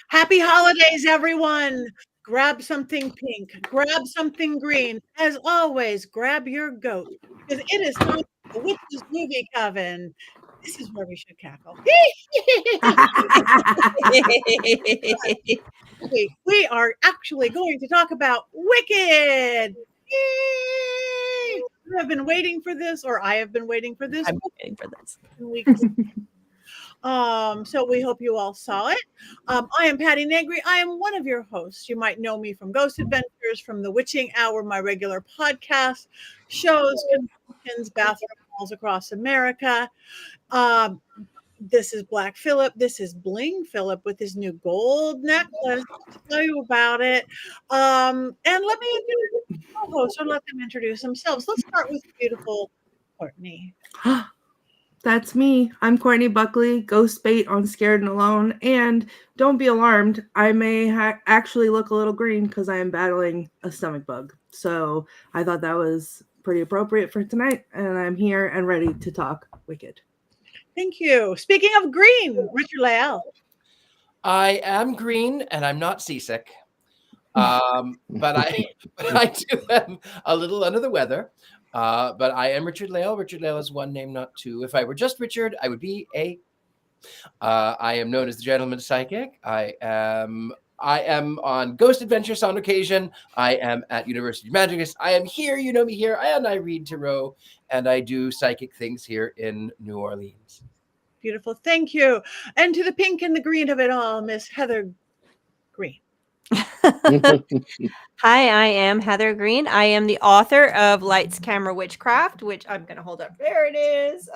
Happy holidays, everyone. Grab something pink, grab something green. As always, grab your goat because it is time for the Witches Movie Coven. This is where we should cackle. We are actually going to talk about Wicked. Yay! You have been waiting for this, or I have been waiting for this. I'm waiting for this. So we hope you all saw it. I am Patti Negri. I am one of your hosts. You might know me from Ghost Adventures, from the Witching Hour, my regular podcast, shows, conventions, bathroom halls across America. Um, this is Black Phillip. This is Bling Phillip with his new gold necklace. I'll tell you about it. And let me introduce the co-host, or let them introduce themselves. Let's start with beautiful Courtney. That's me. I'm Courtney Buckley, ghost bait on Scared and Alone. And don't be alarmed, I may actually look a little green because I am battling a stomach bug. So I thought that was pretty appropriate for tonight. And I'm here and ready to talk Wicked. Thank you. Speaking of Greene, Richard-Lael. I am Greene, and I'm not seasick. But I do am a little under the weather. But I am Richard-Lael. Richard-Lael is one name, not two. If I were just Richard, I would be a. I am known as the Gentleman Psychic. I am on Ghost Adventures on occasion. I am at University of Magicus. I am here. You know me here. And I read tarot, and I do psychic things here in New Orleans. Beautiful. Thank you. And to the pink and the green of it all, Miss Heather Greene. Hi, I am Heather Greene. I am the author of Lights, Camera, Witchcraft, which I'm going to hold up. There it is.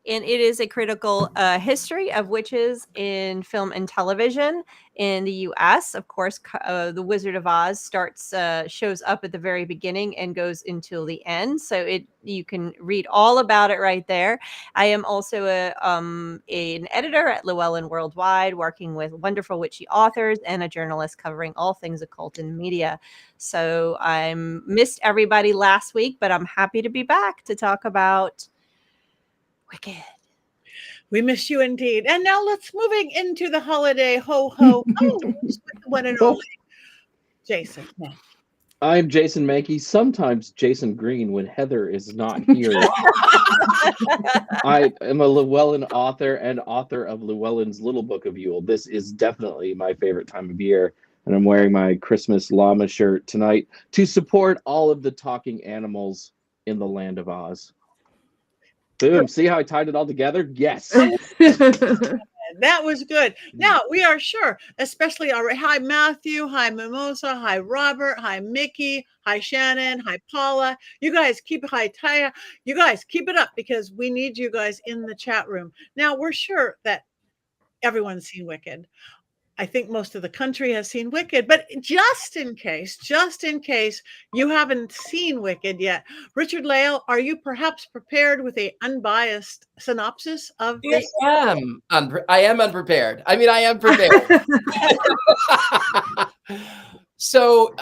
And it is a critical history of witches in film and television in the U.S. Of course, The Wizard of Oz shows up at the very beginning and goes until the end. So you can read all about it right there. I am also an editor at Llewellyn Worldwide, working with wonderful witchy authors, and a journalist covering all things occult in media. So I missed everybody last week, but I'm happy to be back to talk about Wicked. We miss you indeed. And now let's moving into the holiday ho-ho. With the one and only Jason. I'm Jason Mankey, sometimes Jason Greene when Heather is not here. I am a Llewellyn author and author of Llewellyn's Little Book of Yule. This is definitely my favorite time of year, and I'm wearing my Christmas llama shirt tonight to support all of the talking animals in the land of Oz. Boom. See how I tied it all together? Yes. That was good. Now, we are sure, especially hi, Matthew. Hi, Mimosa. Hi, Robert. Hi, Mickey. Hi, Shannon. Hi, Paula. You guys hi, Taya. You guys keep it up because we need you guys in the chat room. Now, we're sure that everyone's seen Wicked. I think most of the country has seen Wicked, but just in case you haven't seen Wicked yet, Richard-Lael, are you perhaps prepared with a unbiased synopsis of this? I am unprepared. I mean, I am prepared. So,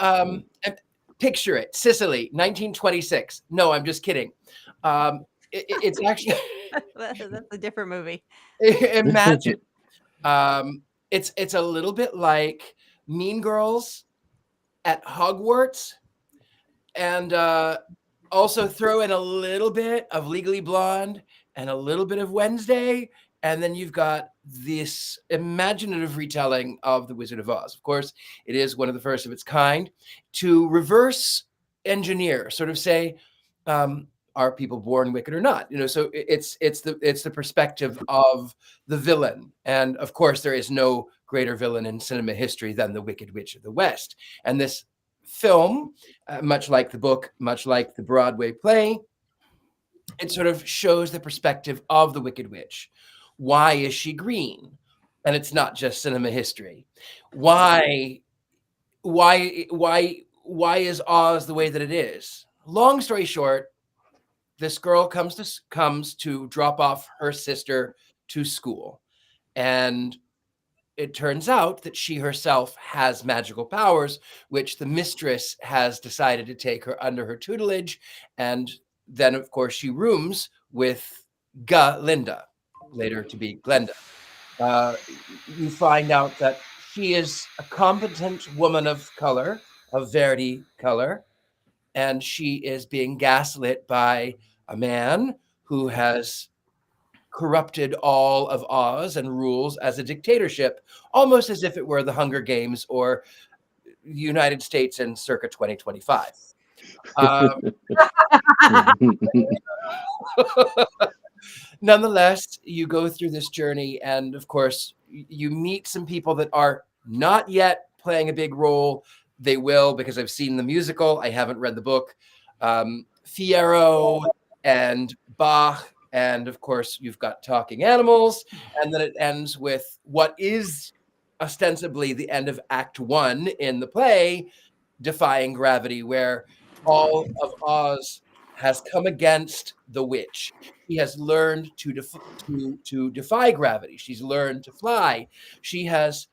picture it: Sicily, 1926. No, I'm just kidding. It's actually that's a different movie. Imagine. It's a little bit like Mean Girls at Hogwarts, and also throw in a little bit of Legally Blonde and a little bit of Wednesday, and then you've got this imaginative retelling of The Wizard of Oz. Of course, it is one of the first of its kind to reverse engineer, sort of say, are people born wicked or not? So it's the perspective of the villain. And of course, there is no greater villain in cinema history than the Wicked Witch of the West. And this film, much like the book, much like the Broadway play, it sort of shows the perspective of the Wicked Witch. Why is she green? And it's not just cinema history. Why is Oz the way that it is? Long story short, this girl comes to drop off her sister to school. And it turns out that she herself has magical powers, which the mistress has decided to take her under her tutelage. And then, of course, she rooms with Glinda, later to be Glinda. You find out that She is a competent woman of color, of Verdi color, and she is being gaslit by a man who has corrupted all of Oz and rules as a dictatorship, almost as if it were the Hunger Games or the United States in circa 2025. Nonetheless, you go through this journey, and of course, you meet some people that are not yet playing a big role. They will, because I've seen the musical. I haven't read the book. Fierro and Bach, and of course, you've got talking animals, and then it ends with what is ostensibly the end of Act 1 in the play, Defying Gravity, where all of Oz has come against the witch. She has learned to defy gravity. She's learned to fly. She has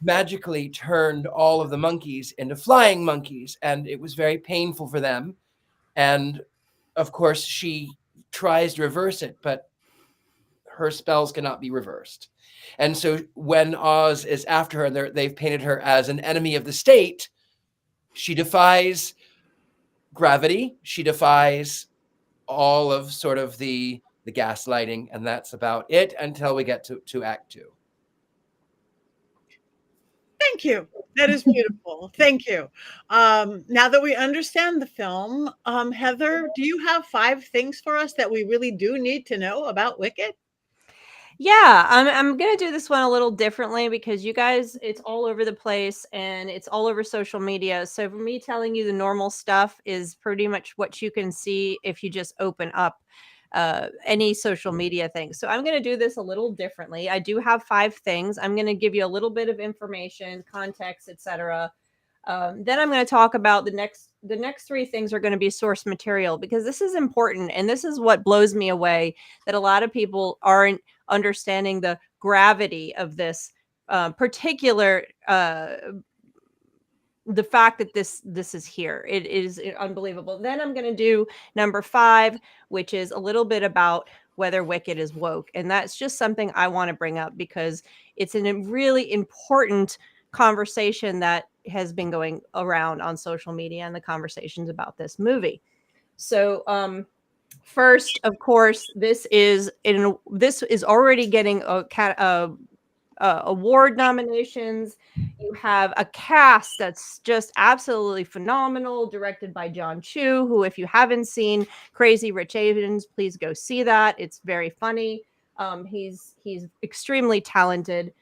magically turned all of the monkeys into flying monkeys, and it was very painful for them. And of course, she tries to reverse it, but her spells cannot be reversed. And so when Oz is after her, and they've painted her as an enemy of the state, she defies gravity. She defies all of sort of the gaslighting, and that's about it until we get to Act 2. Thank you. That is beautiful. Thank you. Now that we understand the film, Heather, do you have 5 things for us that we really do need to know about Wicked? Yeah, I'm gonna do this one a little differently because you guys, it's all over the place and it's all over social media. So for me, telling you the normal stuff is pretty much what you can see if you just open up any social media thing. So I'm gonna do this a little differently. I do have 5 things. I'm gonna give you a little bit of information, context, etc. Then I'm going to talk about the next 3 things are going to be source material, because this is important. And this is what blows me away, that a lot of people aren't understanding the gravity of this particular, the fact that this is here. It is unbelievable. Then I'm going to do number 5, which is a little bit about whether Wicked is woke. And that's just something I want to bring up because it's a really important conversation that has been going around on social media and the conversations about this movie. So first, of course, this is already getting award nominations. You have a cast that's just absolutely phenomenal, directed by John Chu, who, if you haven't seen Crazy Rich Asians, please go see that. It's very funny. He's extremely talented.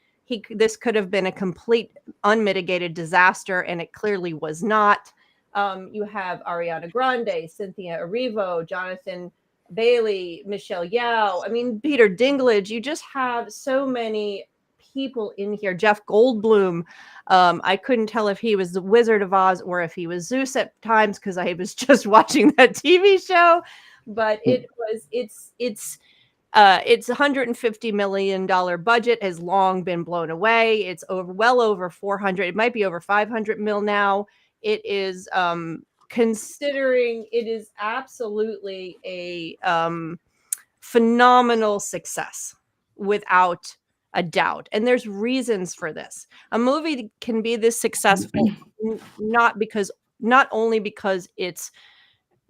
This could have been a complete unmitigated disaster, and it clearly was not. You have Ariana Grande, Cynthia Erivo, Jonathan Bailey, Michelle Yeoh. I mean, Peter Dinklage. You just have so many people in here. Jeff Goldblum. I couldn't tell if he was the Wizard of Oz or if he was Zeus at times because I was just watching that TV show. But it's $150 million budget, has long been blown away. It's well over 400. It might be over 500 mil now. It is considering it is absolutely a phenomenal success without a doubt. And there's reasons for this. A movie can be this successful not only because it's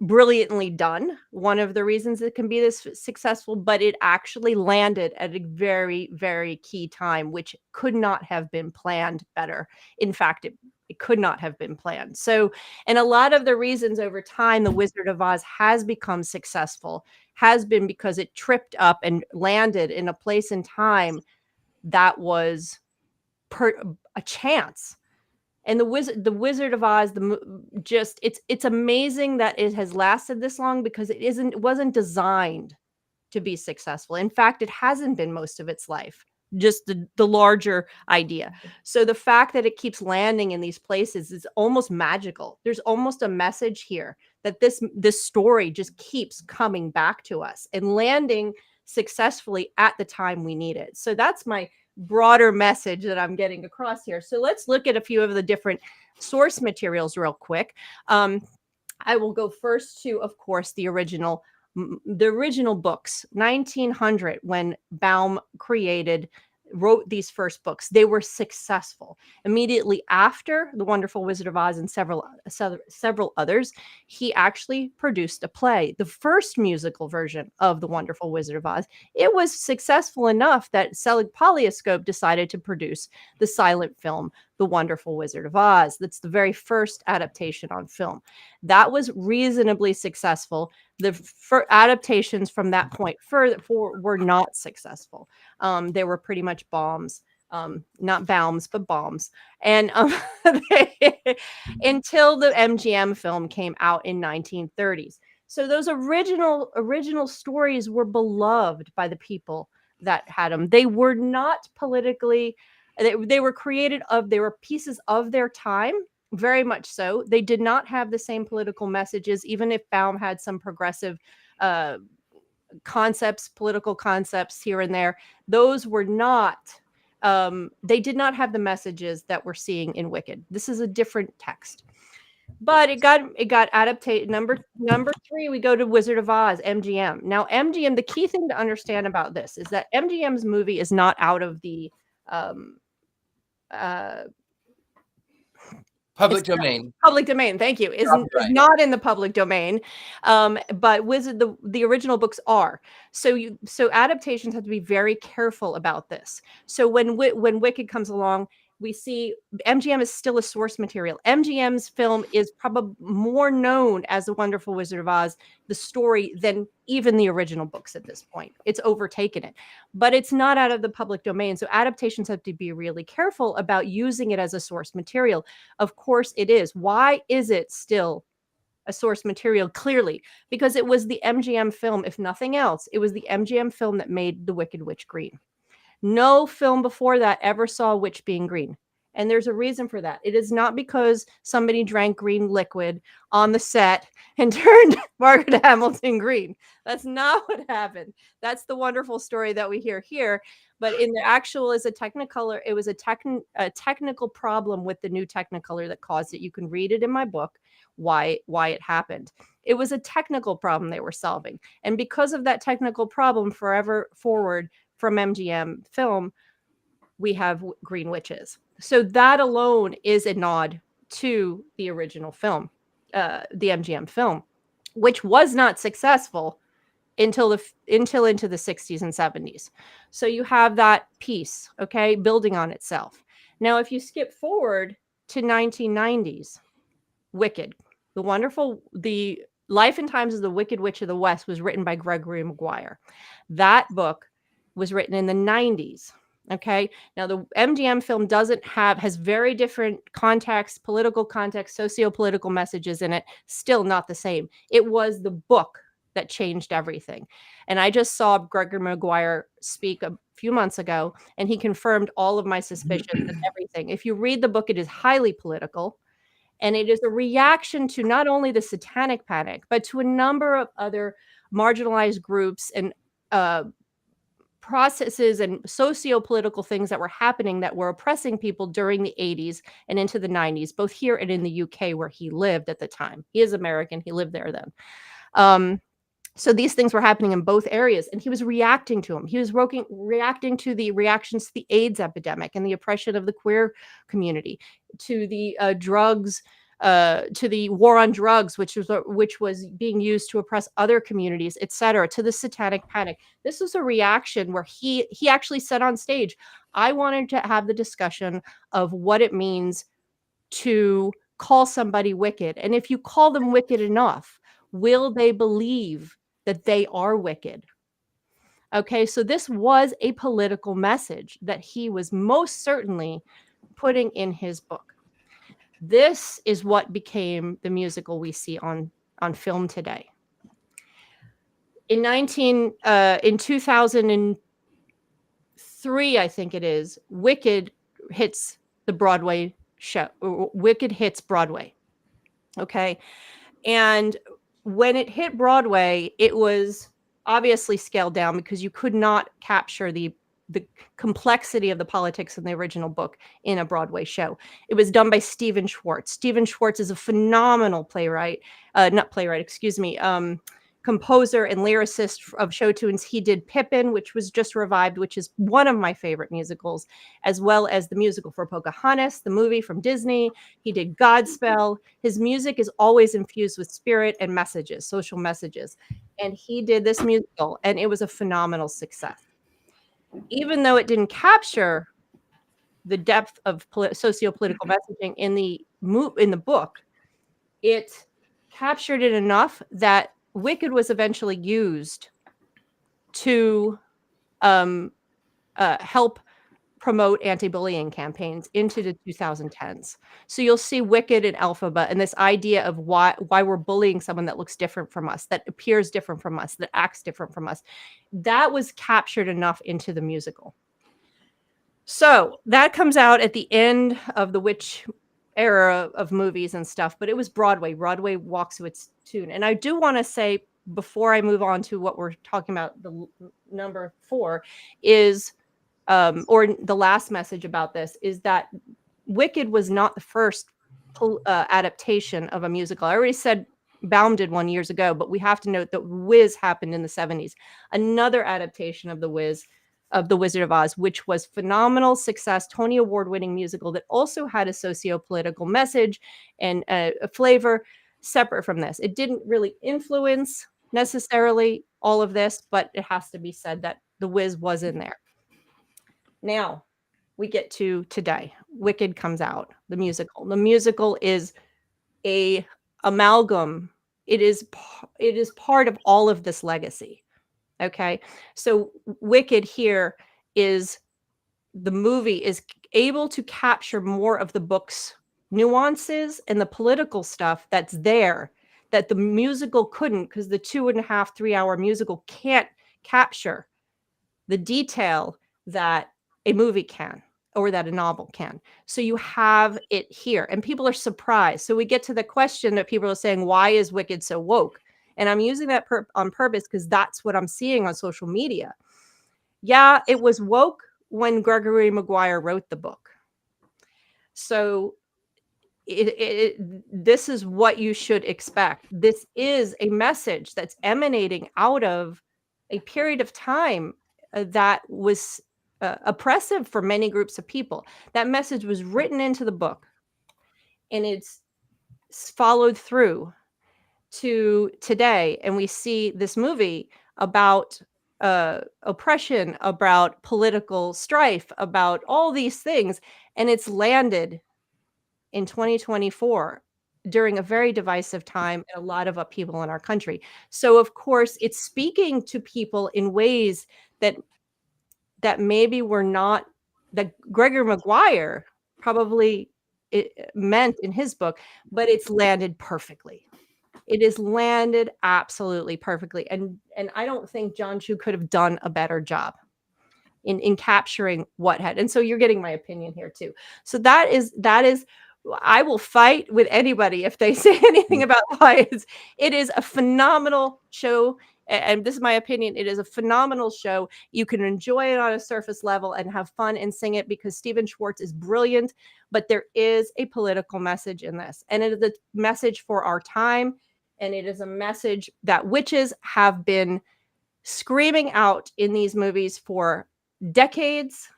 brilliantly done, one of the reasons it can be this successful, but it actually landed at a very, very key time, which could not have been planned better. In fact, it could not have been planned. So, and a lot of the reasons over time the Wizard of Oz has become successful has been because it tripped up and landed in a place and time that was a chance. And the Wizard of Oz, it's amazing that it has lasted this long because it wasn't designed to be successful. In fact, it hasn't been most of its life, just the larger idea. So the fact that it keeps landing in these places is almost magical. There's almost a message here that this story just keeps coming back to us and landing successfully at the time we need it. So that's my broader message that I'm getting across here. So let's look at a few of the different source materials real quick. I will go first to, of course, the original books, 1900, when Baum created wrote these first books, they were successful. Immediately after The Wonderful Wizard of Oz and several others, he actually produced a play, the first musical version of The Wonderful Wizard of Oz. It was successful enough that Selig Polyascope decided to produce the silent film The Wonderful Wizard of Oz. That's the very first adaptation on film. That was reasonably successful. The adaptations from that point forward were not successful. They were pretty much bombs, not bombs, but bombs. And until the MGM film came out in 1930s. So those original stories were beloved by the people that had them. They were not politically, they were they were pieces of their time, very much so. They did not have the same political messages, even if Baum had some progressive political concepts here and there. Those were not, they did not have the messages that we're seeing in Wicked. This is a different text. But it got adapted. Number 3, we go to Wizard of Oz, MGM. Now, MGM, the key thing to understand about this is that MGM's movie is not out of the public domain. Public domain, thank you. Is not in the public domain, but the original books are. So adaptations have to be very careful about this. So when Wicked comes along, we see MGM is still a source material. MGM's film is probably more known as The Wonderful Wizard of Oz, the story, than even the original books at this point. It's overtaken it, but it's not out of the public domain. So adaptations have to be really careful about using it as a source material. Of course it is. Why is it still a source material? Clearly, because it was the MGM film. If nothing else, it was the MGM film that made the Wicked Witch green. No film before that ever saw a witch being green. And there's a reason for that. It is not because somebody drank green liquid on the set and turned Margaret Hamilton green. That's not what happened. That's the wonderful story that we hear here. But in the actual, as a Technicolor, it was a technical problem with the new Technicolor that caused it. You can read it in my book, why it happened. It was a technical problem they were solving. And because of that technical problem, forever forward, from MGM film, we have green witches. So that alone is a nod to the original film, the MGM film, which was not successful until into the 60s and 70s. So you have that piece, okay, building on itself. Now, if you skip forward to 1990s, Wicked, the Life and Times of the Wicked Witch of the West was written by Gregory Maguire. That book was written in the 90s. Okay. Now the MGM film has very different context, political context, socio-political messages in it. Still not the same. It was the book that changed everything. And I just saw Gregory Maguire speak a few months ago, and he confirmed all of my suspicions and everything. If you read the book, it is highly political. And it is a reaction to not only the Satanic Panic, but to a number of other marginalized groups and processes and socio-political things that were happening that were oppressing people during the 80s and into the 90s, both here and in the UK where he lived at the time. He is American. He lived there then. So these things were happening in both areas, and he was reacting to them. He was reacting to the reactions to the AIDS epidemic and the oppression of the queer community, to the drugs, to the war on drugs, which was being used to oppress other communities, etc., to the Satanic Panic. This was a reaction where he actually said on stage, I wanted to have the discussion of what it means to call somebody wicked. And if you call them wicked enough, will they believe that they are wicked? Okay, so this was a political message that he was most certainly putting in his book. This is what became the musical we see on film today. In 2003, I think it is, Wicked hits the Broadway show. Wicked hits Broadway. Okay. And when it hit Broadway, it was obviously scaled down because you could not capture the complexity of the politics in the original book in a Broadway show. It was done by Stephen Schwartz. Stephen Schwartz is a phenomenal composer and lyricist of show tunes. He did Pippin, which was just revived, which is one of my favorite musicals, as well as the musical for Pocahontas, the movie from Disney. He did Godspell. His music is always infused with spirit and messages, social messages. And he did this musical, and it was a phenomenal success. Even though it didn't capture the depth of socio-political messaging in the book, it captured it enough that Wicked was eventually used to help promote anti-bullying campaigns into the 2010s. So you'll see Wicked and Elphaba and this idea of why we're bullying someone that looks different from us, that appears different from us, that acts different from us. That was captured enough into the musical. So that comes out at the end of the witch era of movies and stuff, but it was Broadway. Broadway walks to its tune. And I do want to say, before I move on to what we're talking about, the number 4 is, or the last message about this is that Wicked was not the first adaptation of a musical. I already said Baum did one years ago, but we have to note that Wiz happened in the 70s. Another adaptation of the Wiz, of The Wizard of Oz, which was phenomenal success, Tony Award-winning musical that also had a socio-political message and a flavor separate from this. It didn't really influence necessarily all of this, but it has to be said that The Wiz was in there. Now we get to today. Wicked comes out, the musical. The musical is a amalgam. It is part of all of this legacy. Okay, so Wicked here is, the movie is able to capture more of the book's nuances and the political stuff that's there that the musical couldn't, because the 2.5, 3 hour musical can't capture the detail that a movie can, or that a novel can. So you have it here, and people are surprised. So we get to the question that people are saying, why is Wicked so woke? And I'm using that on purpose because that's what I'm seeing on social media. Yeah, it was woke when Gregory Maguire wrote the book. So this is what you should expect. This is a message that's emanating out of a period of time that was oppressive for many groups of people. That message was written into the book, and it's followed through to today, and we see this movie about oppression, about political strife, about all these things, and it's landed in 2024 during a very divisive time and a lot of upheaval in our country. So of course it's speaking to people in ways that maybe were not, that Gregory Maguire probably meant in his book, but it's landed perfectly. It is landed absolutely perfectly. And I don't think John Chu could have done a better job in capturing what had. And so you're getting my opinion here too. So that is, I will fight with anybody if they say anything about why it is a phenomenal show. And this is my opinion. It is a phenomenal show. You can enjoy it on a surface level and have fun and sing it because Stephen Schwartz is brilliant, but there is a political message in this, and it is a message for our time. And it is a message that witches have been screaming out in these movies for decades.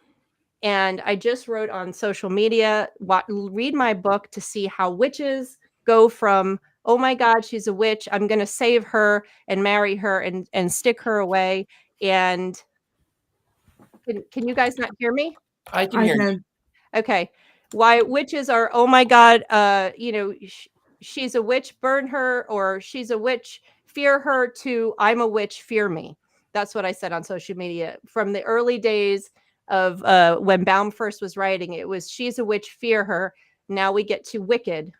And I just wrote on social media, read my book to see how witches go from, oh my God, she's a witch, I'm going to save her and marry her and stick her away. And can you guys not hear me? I can hear you. Okay. Why witches are, oh my God, she's a witch, burn her, or she's a witch, fear her, to I'm a witch, fear me. That's what I said on social media. From the early days of when Baum first was writing, it was she's a witch, fear her. Now we get to Wicked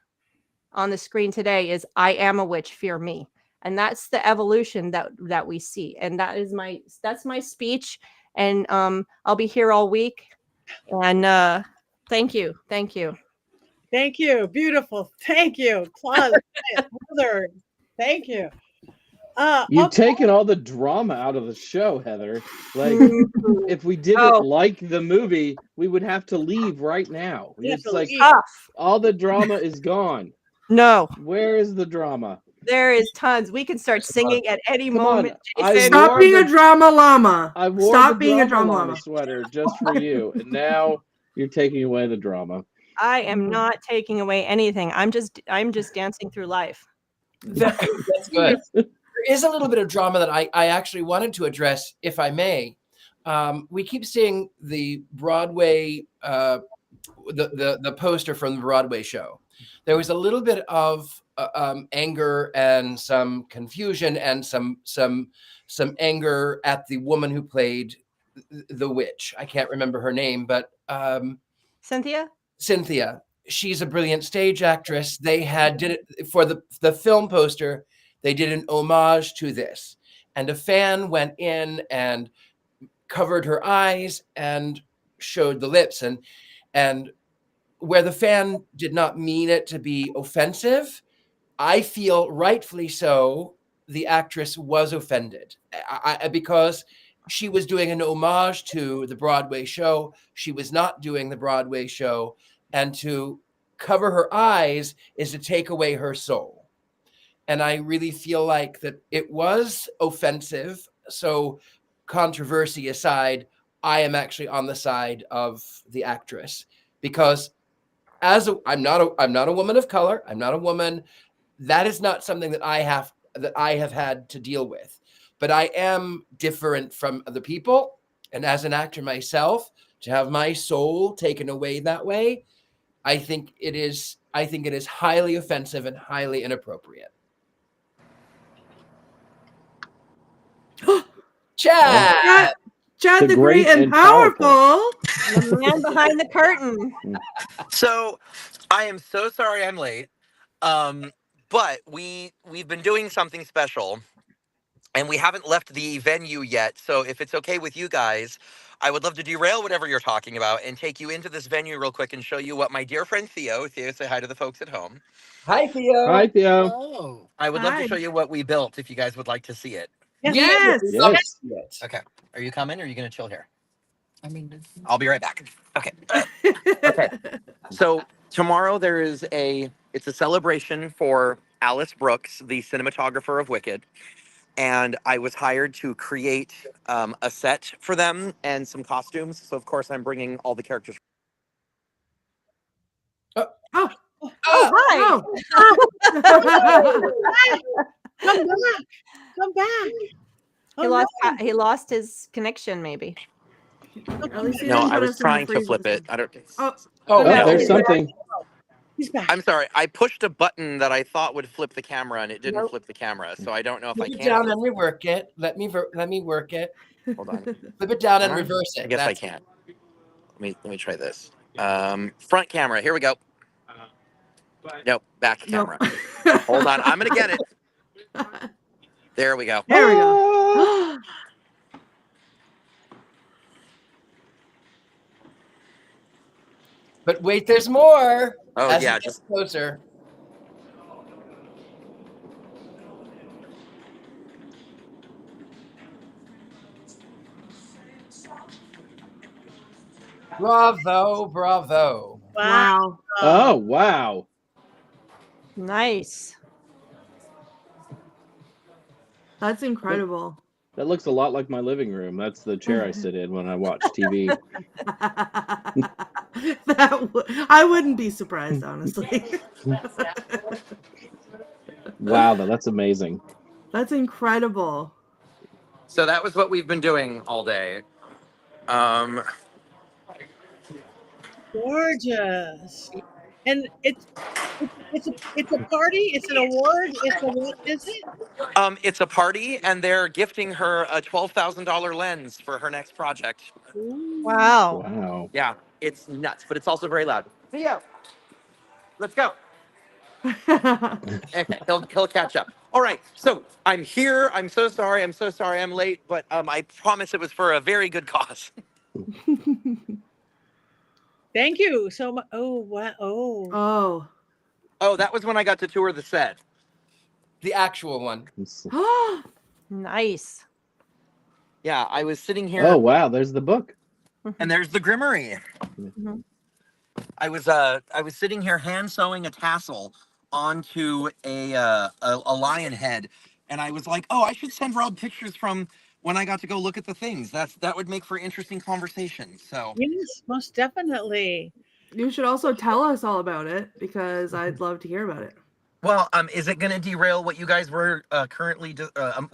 on the screen today is I am a witch, fear me. And that's the evolution that we see. And that's my speech. And I'll be here all week. And thank you. Thank you. Thank you. Beautiful. Thank you. Claude, Heather, thank you. You've taken all the drama out of the show, Heather. Like, if we didn't like the movie, we would have to leave right now. It's like all the drama is gone. No. Where is the drama? There is tons. We can start singing at any Come on. moment. I Jason. wore Stop being the- a drama llama. I wore Stop the being a drama drama llama llama. sweater just for you, and now you're taking away the drama. I am not taking away anything. I'm just dancing through life. That's good. There is a little bit of drama that I actually wanted to address, if I may. We keep seeing the Broadway, the poster from the Broadway show. There was a little bit of anger and some confusion and some anger at the woman who played the witch. I can't remember her name, but Cynthia? Cynthia. She's a brilliant stage actress. They did it for the film poster. They did an homage to this, and a fan went in and covered her eyes and showed the lips, and where the fan did not mean it to be offensive, I feel rightfully so. The actress was offended because she was doing an homage to the Broadway show. She was not doing the Broadway show. And to cover her eyes is to take away her soul. And I really feel like that it was offensive. So controversy aside, I am actually on the side of the actress because I'm not a woman of color. I'm not a woman. That is not something that I have had to deal with. But I am different from other people. And as an actor myself, to have my soul taken away that way, I think it is highly offensive and highly inappropriate. Chad, Chad the Great and powerful. The man behind the curtain. So I am so sorry I'm late. But we've been doing something special and we haven't left the venue yet. So if it's okay with you guys, I would love to derail whatever you're talking about and take you into this venue real quick and show you what my dear friend Theo, say hi to the folks at home. Hi, Theo. Hi, Theo. Oh. I would love to show you what we built if you guys would like to see it. Yes. Yes. Okay. Are you coming or are you going to chill here? I mean, I'll be right back. Okay. Okay. So tomorrow it's a celebration for Alice Brooks, the cinematographer of Wicked. And I was hired to create a set for them and some costumes. So, of course, I'm bringing all the characters. Oh, hi. Come back. He lost his connection, maybe. At least he No, didn't I put was us in the trying to freeze flip list. it. I don't. Oh, Oh, Oh, Yeah. there's something. He's back. I'm sorry. I pushed a button that I thought would flip the camera, and it didn't Nope. flip the camera. So I don't know if Flip I it can. down and rework it. Let me work it. Hold on. Flip it down and Huh? reverse it. I guess I can't. Let me try this. Front camera. Here we go. Nope. Back Nope. camera. Hold on. I'm gonna get it. There we go. There we go. But wait, there's more. Oh As yeah. it gets closer. Bravo, bravo. Wow. Oh, wow. Nice. That's incredible. That looks a lot like my living room. That's the chair I sit in when I watch TV. I wouldn't be surprised, honestly. Wow, that's amazing. That's incredible. So that was what we've been doing all day. Gorgeous. And it's a party. It's an award. What is it? It's a party, and they're gifting her a $12,000 lens for her next project. Wow. Wow. Yeah, it's nuts, but it's also very loud. Theo, let's go. Okay, he'll catch up. All right, so I'm here. I'm so sorry. I'm late, but I promise it was for a very good cause. Thank you so much. Oh wow. Oh. Oh, that was when I got to tour the set. The actual one. Nice. Yeah, I was sitting here. Oh, wow. There's the book. And there's the Grimmery. Mhm. I was sitting here hand sewing a tassel onto a lion head, and I was like, oh, I should send Rob pictures from when I got to go look at the things. That would make for interesting conversation. So Yes, most definitely. You should also tell us all about it because I'd love to hear about it. well, is it going to derail what you guys were currently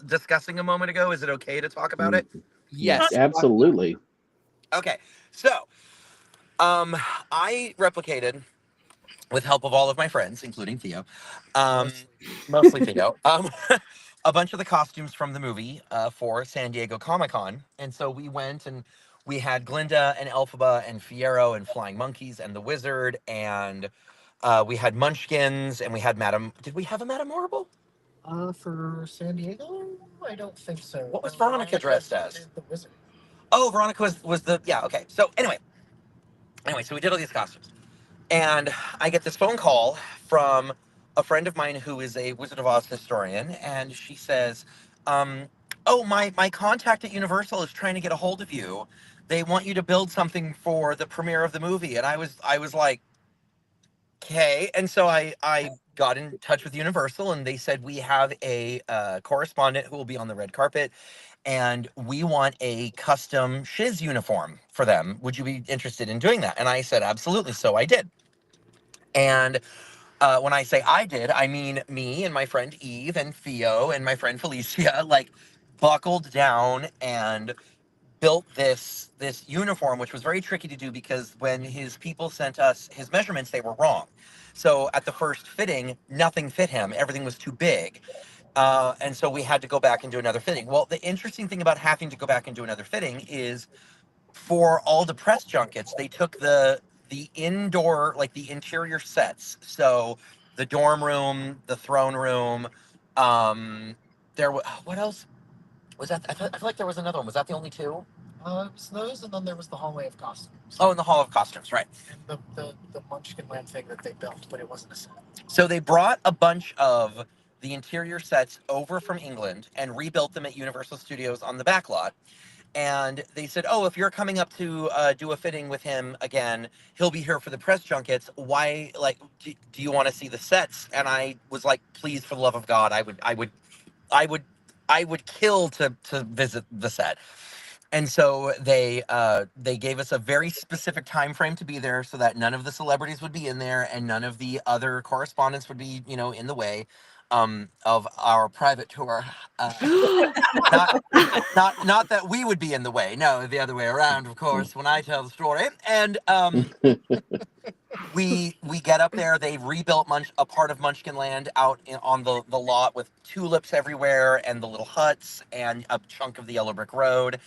discussing a moment ago? Is it okay to talk about it? Yes. Absolutely. Okay, so I replicated, with help of all of my friends, including Theo, mostly Theo, a bunch of the costumes from the movie for San Diego Comic-Con. And so we went and we had Glinda and Elphaba and Fiero and Flying Monkeys and the Wizard, and we had Munchkins, and we had Madame. Did we have a Madame Horrible? For San Diego, I don't think so. What was Veronica dressed as? The Wizard. Oh, Veronica was the, yeah, okay. So anyway, so we did all these costumes. And I get this phone call from a friend of mine who is a Wizard of Oz historian, and she says, oh, my contact at Universal is trying to get a hold of you. They want you to build something for the premiere of the movie. And I was like, okay. And so I got in touch with Universal, and they said, we have a correspondent who will be on the red carpet, and we want a custom shiz uniform for them. Would you be interested in doing that? And I said, absolutely. So I did. And when I say I did, I mean me and my friend Eve and Theo and my friend Felicia, like, buckled down and built this uniform, which was very tricky to do because when his people sent us his measurements, they were wrong. So at the first fitting, nothing fit him. Everything was too big. And so we had to go back and do another fitting. Well, the interesting thing about having to go back and do another fitting is, for all the press junkets, they took the indoor, like the interior sets. So the dorm room, the throne room, what else was that? I feel like there was another one. Was that the only two? It was those, and then there was the hallway of costumes. Oh, in the Hall of Costumes, right. And the Munchkin Land thing that they built, but it wasn't a set. So they brought a bunch of the interior sets over from England and rebuilt them at Universal Studios on the back lot. And they said, oh, if you're coming up to do a fitting with him again, he'll be here for the press junkets. Why, like, do you want to see the sets? And I was like, please, for the love of God, I would kill to visit the set. And so they gave us a very specific time frame to be there, so that none of the celebrities would be in there and none of the other correspondents would be, in the way of our private tour. Not that we would be in the way. No, the other way around, of course, when I tell the story. And we get up there. They rebuilt a part of Munchkin Land out on the lot with tulips everywhere and the little huts and a chunk of the yellow brick road.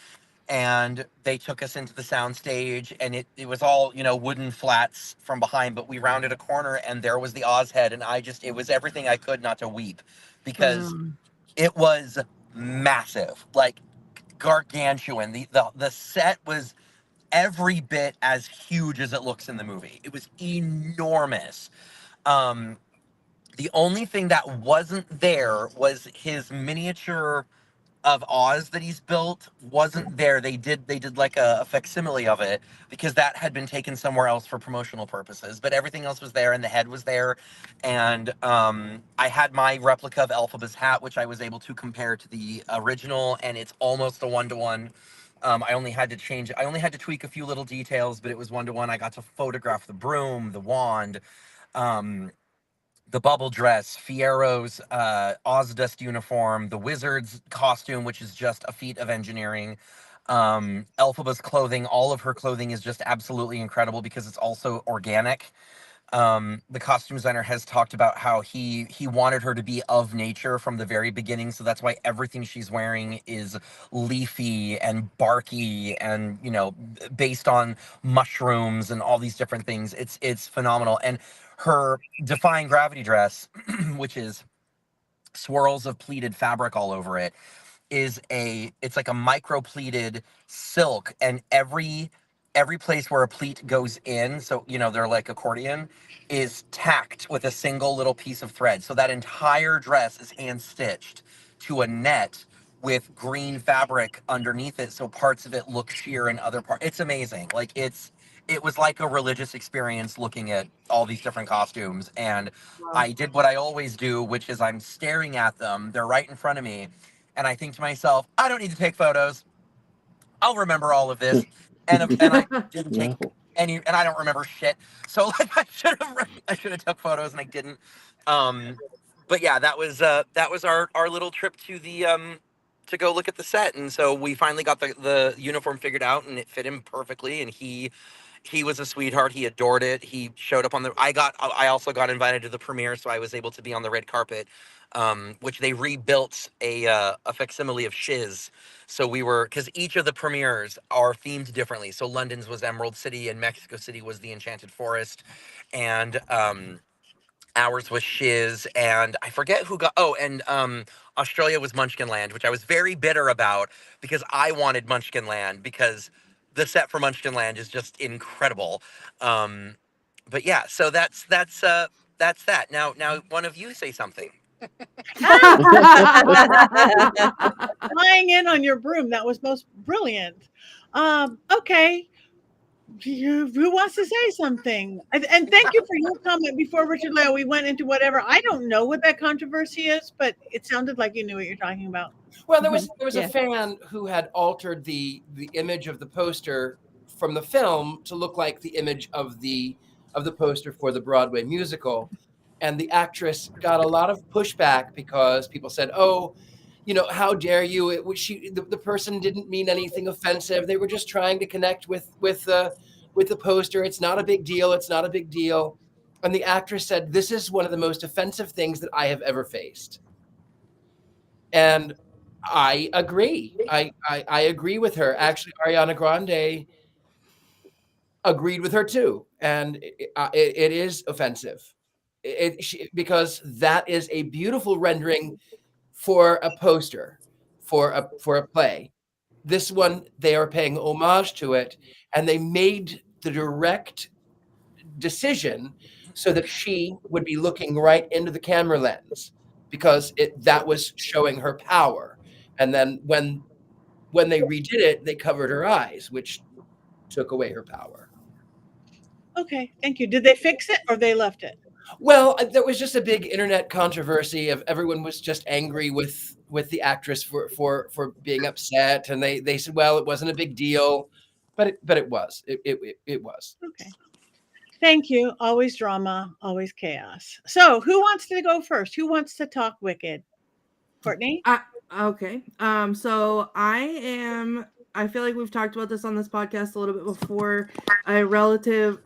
And they took us into the sound stage, and it was all, wooden flats from behind, but we rounded a corner and there was the Oz head, and it was everything I could not to weep, because it was massive, like gargantuan. The set was every bit as huge as it looks in the movie. It was enormous. The only thing that wasn't there was his miniature of Oz that he's built wasn't there. They did like a facsimile of it because that had been taken somewhere else for promotional purposes, but everything else was there, and the head was there. And I had my replica of Elphaba's hat, which I was able to compare to the original, and it's almost a 1-to-1. I only had to tweak a few little details, but it was 1-to-1. I got to photograph the broom, the wand, the bubble dress, Fiero's Ozdust uniform, the wizard's costume, which is just a feat of engineering, Elphaba's clothing. All of her clothing is just absolutely incredible because it's also organic. The costume designer has talked about how he wanted her to be of nature from the very beginning, so that's why everything she's wearing is leafy and barky and based on mushrooms and all these different things. It's phenomenal. And her defying gravity dress, which is swirls of pleated fabric all over it, it's like a micro pleated silk, and every place where a pleat goes in, so they're like accordion, is tacked with a single little piece of thread. So that entire dress is hand stitched to a net with green fabric underneath it, so parts of it look sheer and other parts. It's amazing. Like it's it was like a religious experience looking at all these different costumes. And Wow. I did what I always do, which is I'm staring at them. They're right in front of me. And I think to myself, I don't need to take photos. I'll remember all of this. And I didn't take No. any, and I don't remember shit. So like I should have took photos and I didn't. But yeah, that was our little trip to the to go look at the set. And so we finally got the uniform figured out, and it fit him perfectly. And he was a sweetheart. He adored it. He showed up on the. I also got invited to the premiere, so I was able to be on the red carpet, which they rebuilt a facsimile of Shiz. So we were, because each of the premieres are themed differently. So London's was Emerald City, and Mexico City was the Enchanted Forest, and ours was Shiz, and I forget who got. Oh, and Australia was Munchkinland, which I was very bitter about because I wanted Munchkinland because the set for Munchkinland is just incredible. But yeah, so that's that. Now one of you say something. Flying in on your broom. That was most brilliant. Okay. Who wants to say something? And thank you for your comment before, Richard-Lael. We went into whatever. I don't know what that controversy is, but it sounded like you knew what you're talking about. Well, there was Yeah. a fan who had altered the image of the poster from the film to look like the image of the poster for the Broadway musical, and the actress got a lot of pushback because people said, "Oh, you know, how dare you? It was the person didn't mean anything offensive. They were just trying to connect with the poster. It's not a big deal. It's not a big deal." And the actress said, "This is one of the most offensive things that I have ever faced." And I agree. I agree with her. Actually, Ariana Grande agreed with her too, and it is offensive. Because that is a beautiful rendering for a poster, for a play. This one, they are paying homage to it, and they made the direct decision so that she would be looking right into the camera lens because that was showing her power. And then when they redid it, they covered her eyes, which took away her power. Okay, thank you. Did they fix it or they left it? Well, there was just a big internet controversy of everyone was just angry with the actress for being upset, and they said, well, it wasn't a big deal, but it was. It was. Okay. Thank you. Always drama, always chaos. So who wants to go first? Who wants to talk Wicked? Courtney? Okay. So I feel like we've talked about this on this podcast a little bit before. A relative.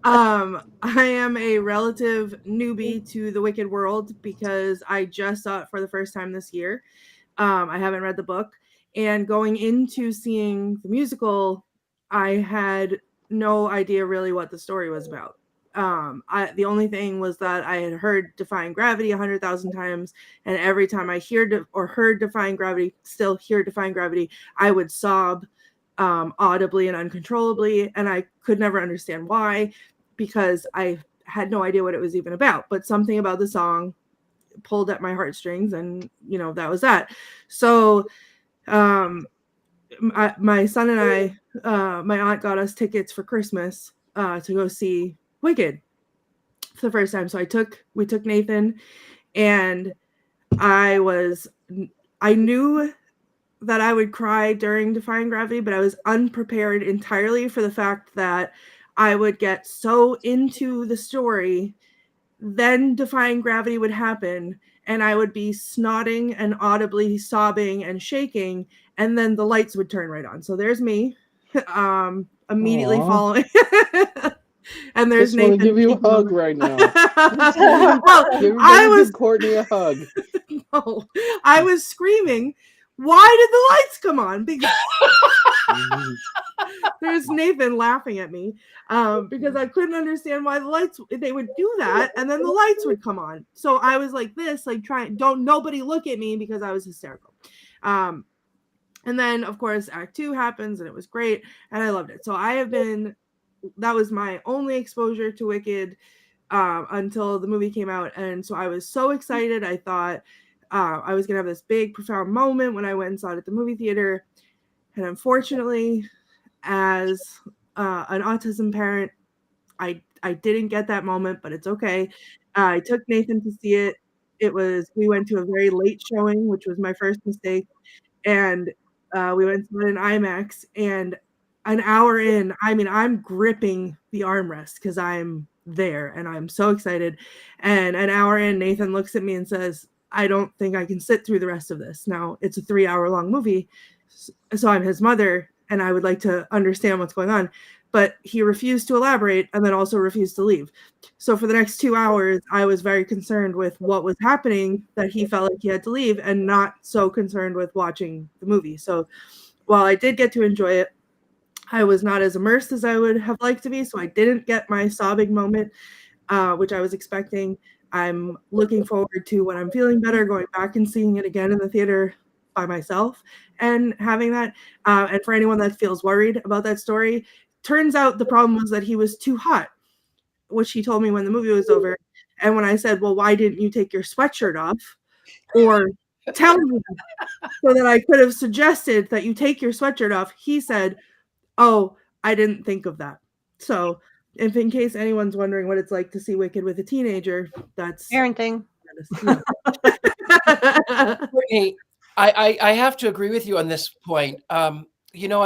I am a relative newbie to the Wicked world because I just saw it for the first time this year. I haven't read the book, and going into seeing the musical, I had no idea really what the story was about. The only thing was that I had heard Defying Gravity 100,000 times, and every time I heard Defying Gravity, I would sob audibly and uncontrollably, and I could never understand why, because I had no idea what it was even about. But something about the song pulled at my heartstrings, and that was that. So my son and I, my aunt got us tickets for Christmas to go see Wicked for the first time. So we took Nathan, and I knew that I would cry during Defying Gravity, but I was unprepared entirely for the fact that I would get so into the story, then Defying Gravity would happen, and I would be snotting and audibly sobbing and shaking, and then the lights would turn right on. So there's me, immediately Aww. following. And there's Nathan. I just want to give you a hug right now. I was Courtney a hug. No, I was screaming, "Why did the lights come on?" Because there's Nathan laughing at me because I couldn't understand why they would do that, and then the lights would come on. So I was like this, like don't nobody look at me, because I was hysterical. And then of course Act 2 happens, and it was great, and I loved it. So that was my only exposure to Wicked until the movie came out, and so I was so excited. I thought I was gonna have this big profound moment when I went and saw it at the movie theater, And unfortunately, as an autism parent, I didn't get that moment, but it's okay. I took Nathan to see it. We went to a very late showing, which was my first mistake. And we went to an IMAX, and an hour in, I mean, I'm gripping the armrest because I'm there and I'm so excited. And an hour in, Nathan looks at me and says, I don't think I can sit through the rest of this. Now, it's a 3-hour long movie, so I'm his mother, and I would like to understand what's going on. But he refused to elaborate and then also refused to leave. So for the next 2 hours, I was very concerned with what was happening, that he felt like he had to leave, and not so concerned with watching the movie. So while I did get to enjoy it, I was not as immersed as I would have liked to be. So I didn't get my sobbing moment, which I was expecting. I'm looking forward to, when I'm feeling better, going back and seeing it again in the theater by myself and having that. And for anyone that feels worried about that story, turns out the problem was that he was too hot, which he told me when the movie was over. And when I said, well, why didn't you take your sweatshirt off or tell me so that I could have suggested that you take your sweatshirt off, he said, oh, I didn't think of that. So if in case anyone's wondering what it's like to see Wicked with a teenager, that's Parenting. Courtney, I have to agree with you on this point. I'm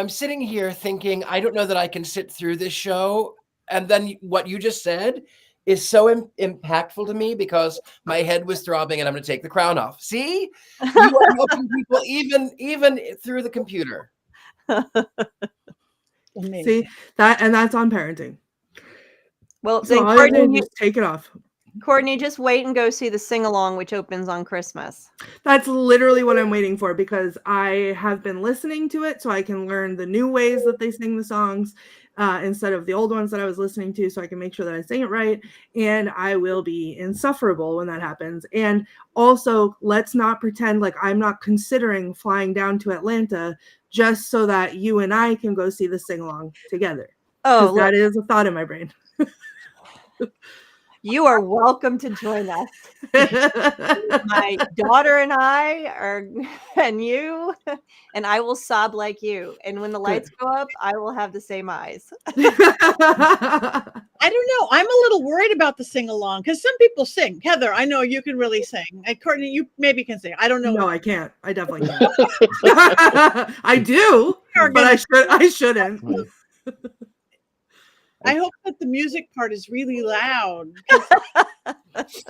sitting here thinking, I don't know that I can sit through this show. And then what you just said is so impactful to me because my head was throbbing and I'm going to take the crown off. See, you are helping people even through the computer. See that, and that's on parenting. Well, So then all Courtney, you do is just take it off. Courtney, just wait and go see the sing-along, which opens on Christmas. That's literally what I'm waiting for, because I have been listening to it so I can learn the new ways that they sing the songs instead of the old ones that I was listening to, so I can make sure that I sing it right. And I will be insufferable when that happens. And also, let's not pretend like I'm not considering flying down to Atlanta just so that you and I can go see the sing-along together. Oh, that is a thought in my brain. You are welcome to join us. My daughter and I are, and you, and I will sob like you. And when the lights go up, I will have the same eyes. I don't know. I'm a little worried about the sing along because some people sing. Heather, I know you can really sing. And Courtney, you maybe can sing. I don't know. No, I can't. I definitely can't. I do, but I shouldn't. I hope that the music part is really loud. If it's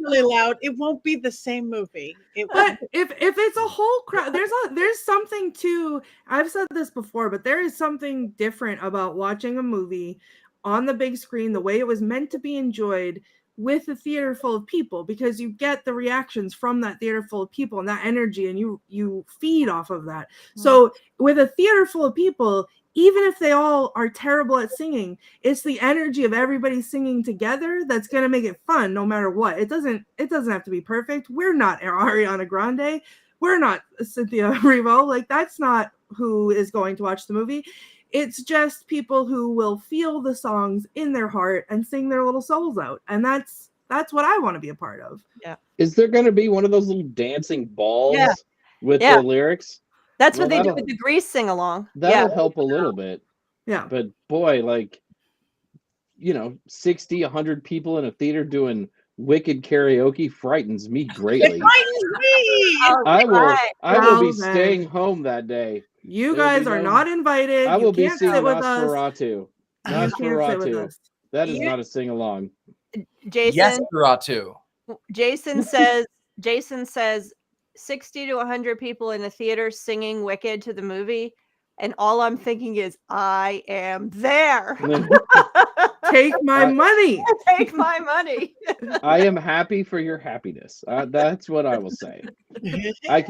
really loud, it won't be the same movie. But if it's a whole crowd, there's something to. I've said this before, but there is something different about watching a movie on the big screen, the way it was meant to be enjoyed, with a theater full of people, because you get the reactions from that theater full of people and that energy, and you feed off of that. So with a theater full of people, even if they all are terrible at singing, it's the energy of everybody singing together that's going to make it fun no matter what. It doesn't have to be perfect. We're not Ariana Grande. We're not Cynthia Erivo. Like, that's not who is going to watch the movie. It's just people who will feel the songs in their heart and sing their little souls out. And that's what I want to be a part of. Yeah. Is there going to be one of those little dancing balls with the lyrics? That's what they do with the Grease sing-along. That'll help a little bit. Yeah. But boy, 60, 100 people in a theater doing Wicked karaoke frightens me greatly. It frightens me. I will be staying home that day. You guys are not invited. I will be seeing Nosferatu. Nosferatu. That is not a sing-along. Jason. Yes, Nosferatu. Jason says 60 to 100 people in the theater singing Wicked to the movie, and all I'm thinking is, I am there. Take my money. Take my money. I am happy for your happiness. That's what I will say. I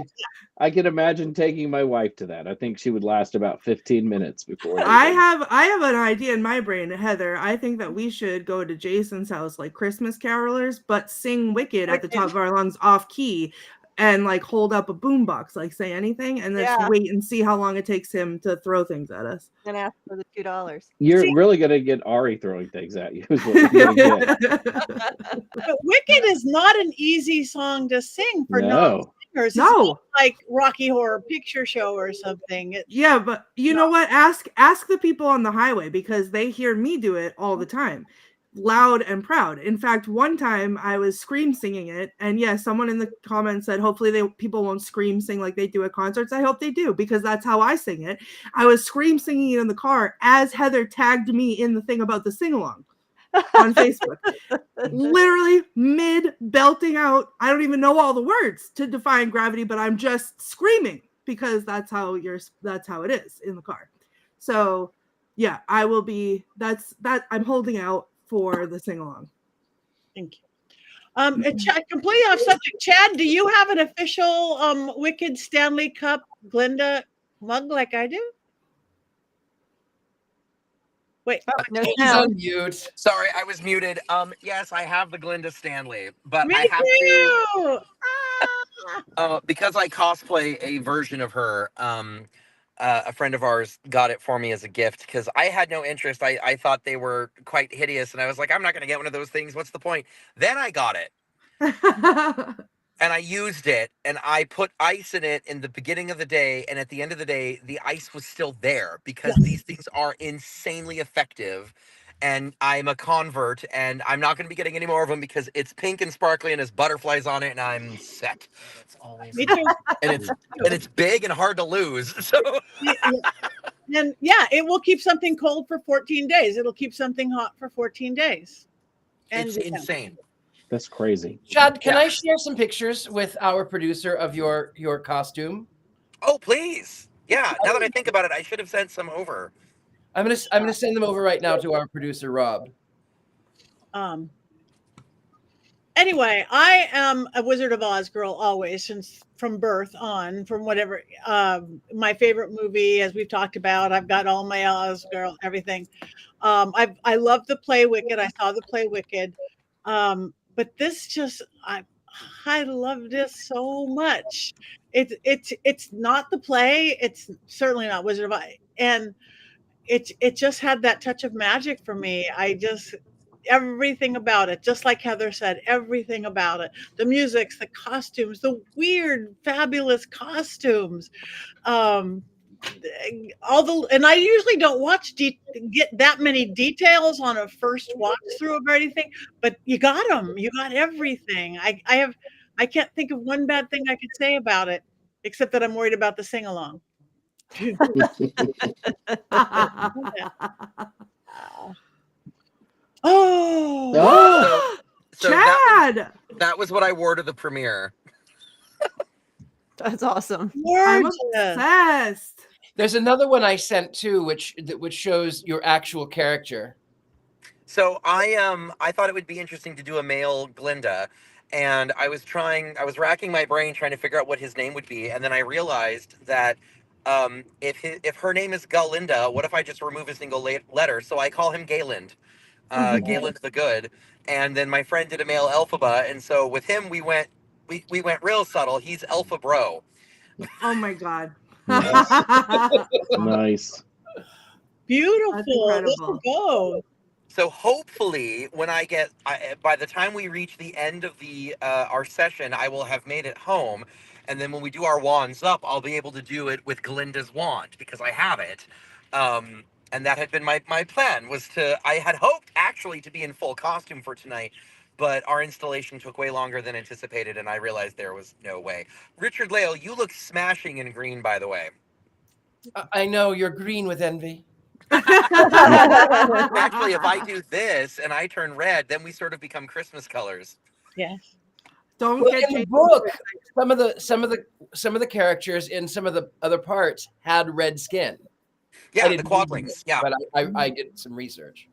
can imagine taking my wife to that. I think she would last about 15 minutes before. I have an idea in my brain, Heather. I think that we should go to Jason's house like Christmas carolers, but sing Wicked at the top of our lungs off key. And hold up a boombox, say anything, and then just wait and see how long it takes him to throw things at us. And ask for the $2. You're really gonna get Ari throwing things at you. Is what you're gonna get. But Wicked is not an easy song to sing for no. Or is this No. like Rocky Horror Picture Show or something? Yeah, but you know what? Ask the people on the highway because they hear me do it all the time, loud and proud. In fact, one time I was scream singing it, and yes, someone in the comments said, "Hopefully, people won't scream sing like they do at concerts." I hope they do because that's how I sing it. I was scream singing it in the car as Heather tagged me in the thing about the sing along on Facebook. Literally mid belting out. I don't even know all the words to define gravity, but I'm just screaming because that's how it is in the car. So yeah, I will be I'm holding out for the sing along. Thank you. Completely off subject. Chad, do you have an official Wicked Stanley Cup Glinda mug like I do? Wait, No He's sound. on mute. Sorry, I was muted. Yes, I have the Glinda Stanley, but me I have to too. because I cosplay a version of her. A friend of ours got it for me as a gift because I had no interest. I thought they were quite hideous, and I was like, I'm not going to get one of those things. What's the point? Then I got it. And I used it, and I put ice in it in the beginning of the day, and at the end of the day, the ice was still there because these things are insanely effective. And I'm a convert, and I'm not going to be getting any more of them because it's pink and sparkly and has butterflies on it, and I'm set. It's always Me too. And it's big and hard to lose. So And yeah, it will keep something cold for 14 days. It'll keep something hot for 14 days. And it's insane. That's crazy. Chad, can Yeah. I share some pictures with our producer of your costume? Oh, please. Yeah, now that I think about it, I should have sent some over. I'm gonna send them over right now to our producer Rob. Anyway, I am a Wizard of Oz girl always, since from birth on, from whatever. My favorite movie, as we've talked about, I've got all my Oz girl, everything. I love the play Wicked. I saw the play Wicked. But this just, I loved it so much. It's not the play. It's certainly not Wizard of Oz, and it just had that touch of magic for me. Everything about it, just like Heather said, everything about it. The music, the costumes, the weird, fabulous costumes. And I usually don't get that many details on a first watch through of anything, but you got them. You got everything. I can't think of one bad thing I could say about it, except that I'm worried about the sing along. Oh, So Chad! that was what I wore to the premiere. That's awesome. I'm Gorgeous. obsessed. There's another one I sent too, which shows your actual character. So I thought it would be interesting to do a male Glinda, and I was racking my brain trying to figure out what his name would be, and then I realized that if her name is Galinda, what if I just remove a single letter? So I call him Gayland, Gayland the Good, and then my friend did a male Elphaba, and so with him we went real subtle. He's Elpha Bro. Oh my god. Nice. Nice. Beautiful. That's Let's incredible. go. So hopefully, when by the time we reach the end of our session, I will have made it home, and then when we do our wands up, I'll be able to do it with Glinda's wand because I have it. And that had been my plan I had hoped actually to be in full costume for tonight, but our installation took way longer than anticipated, and I realized there was no way. Richard-Lael, you look smashing in green, by the way. I know you're green with envy. Actually, if I do this and I turn red, then we sort of become Christmas colors. Yes. Don't Well, get in the taken. book, some of the characters in some of the other parts had red skin. Yeah, I the didn't quadlings. Yeah. But I did some research.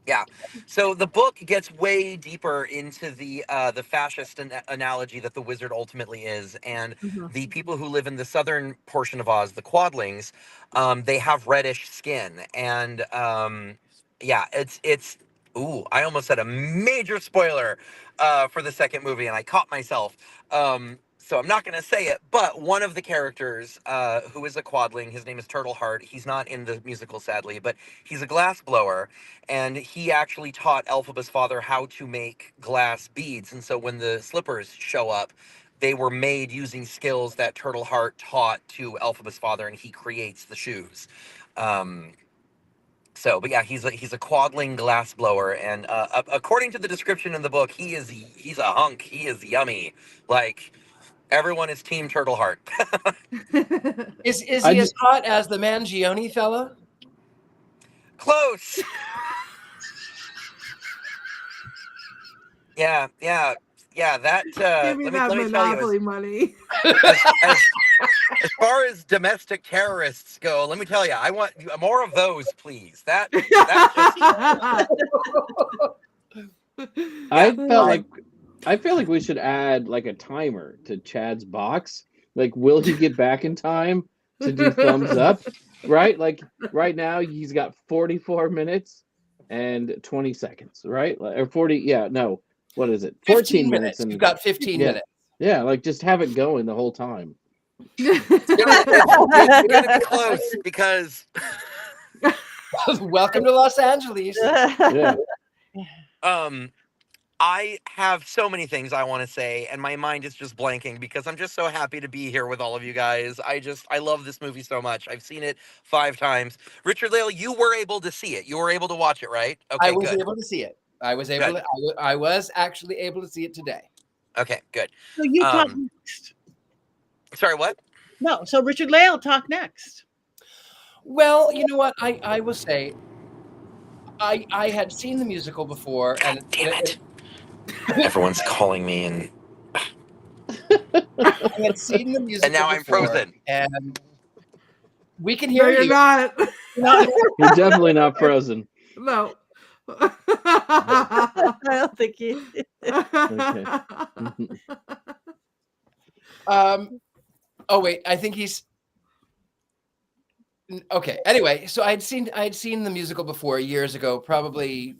Yeah. So the book gets way deeper into the fascist analogy that the wizard ultimately is, and the people who live in the southern portion of Oz, the quadlings, they have reddish skin, and yeah, it's. Ooh, I almost said a major spoiler for the second movie, and I caught myself. So I'm not going to say it, but one of the characters who is a quadling, his name is Turtleheart. He's not in the musical, sadly, but he's a glass blower, and he actually taught Elphaba's father how to make glass beads. And so when the slippers show up, they were made using skills that Turtleheart taught to Elphaba's father, and he creates the shoes. But yeah, he's a quadling glass blower, and according to the description in the book, he's a hunk. He is yummy. Like, everyone is Team Turtleheart. Is he as hot as the Mangione fella? Close. Yeah. That Give me that let me tell Monopoly you, money. as far as domestic terrorists go, let me tell you, I want more of those, please. That I feel like we should add like a timer to Chad's box. Like, will he get back in time to do thumbs up? Right? Like right now he's got 44 minutes and 20 seconds, right? Or 40, yeah, no. What is it? 14 minutes. And you've got 15 minutes. Yeah, like just have it going the whole time. it's gonna be close because welcome to Los Angeles. Yeah. I have so many things I want to say, and my mind is just blanking because I'm just so happy to be here with all of you guys. I love this movie so much. I've seen it 5 times. Richard-Lael, you were able to see it. You were able to watch it, right? Okay, I was good. able to see it. I was actually able to see it today. Okay, good. So you talk next. Sorry, what? No, so Richard-Lael talk next. Well, you know what? I will say, I had seen the musical before, God damn it. Everyone's calling me, and I had seen the musical, and now I'm before, frozen. And we can hear No, you're you. not. You're definitely not frozen. No. I don't think he. Okay. Oh wait, I think he's okay. Anyway, so I had seen the musical before years ago, probably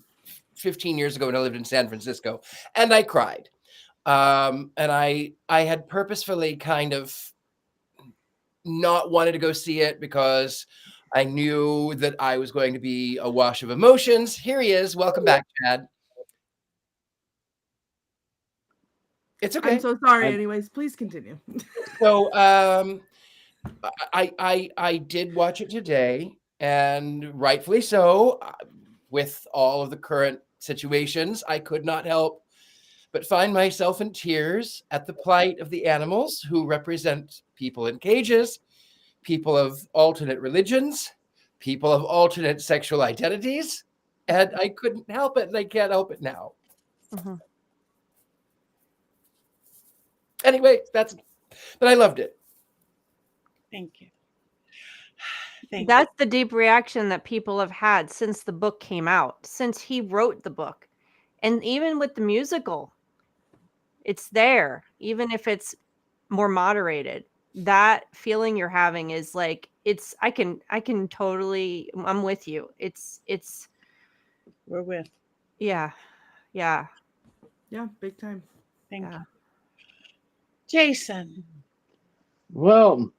15 years ago when I lived in San Francisco, and I cried. And I had purposefully kind of not wanted to go see it because I knew that I was going to be a wash of emotions. Here he is. Welcome back, Chad. It's okay. I'm so sorry. Anyways, please continue. So I did watch it today, and rightfully so. With all of the current situations, I could not help but find myself in tears at the plight of the animals who represent people in cages, people of alternate religions, people of alternate sexual identities, and I couldn't help it, and I can't help it now. Mhm. Anyway, but I loved it. Thank you. That's the deep reaction that people have had since the book came out, since he wrote the book. And even with the musical, it's there, even if it's more moderated. That feeling you're having is like, I can totally, I'm with you. We're with. Yeah. Yeah, big time. Thank you. Jason. Well,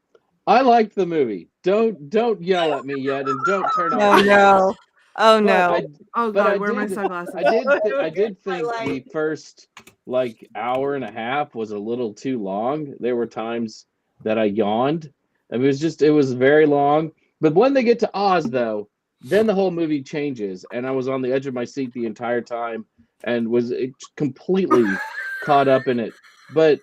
I liked the movie. Don't yell at me yet, and don't turn off. Oh no. Oh no. Oh God, where are my sunglasses? I did think the first like hour and a half was a little too long. There were times that I yawned. It was very long. But when they get to Oz, though, then the whole movie changes, and I was on the edge of my seat the entire time and was completely caught up in it. But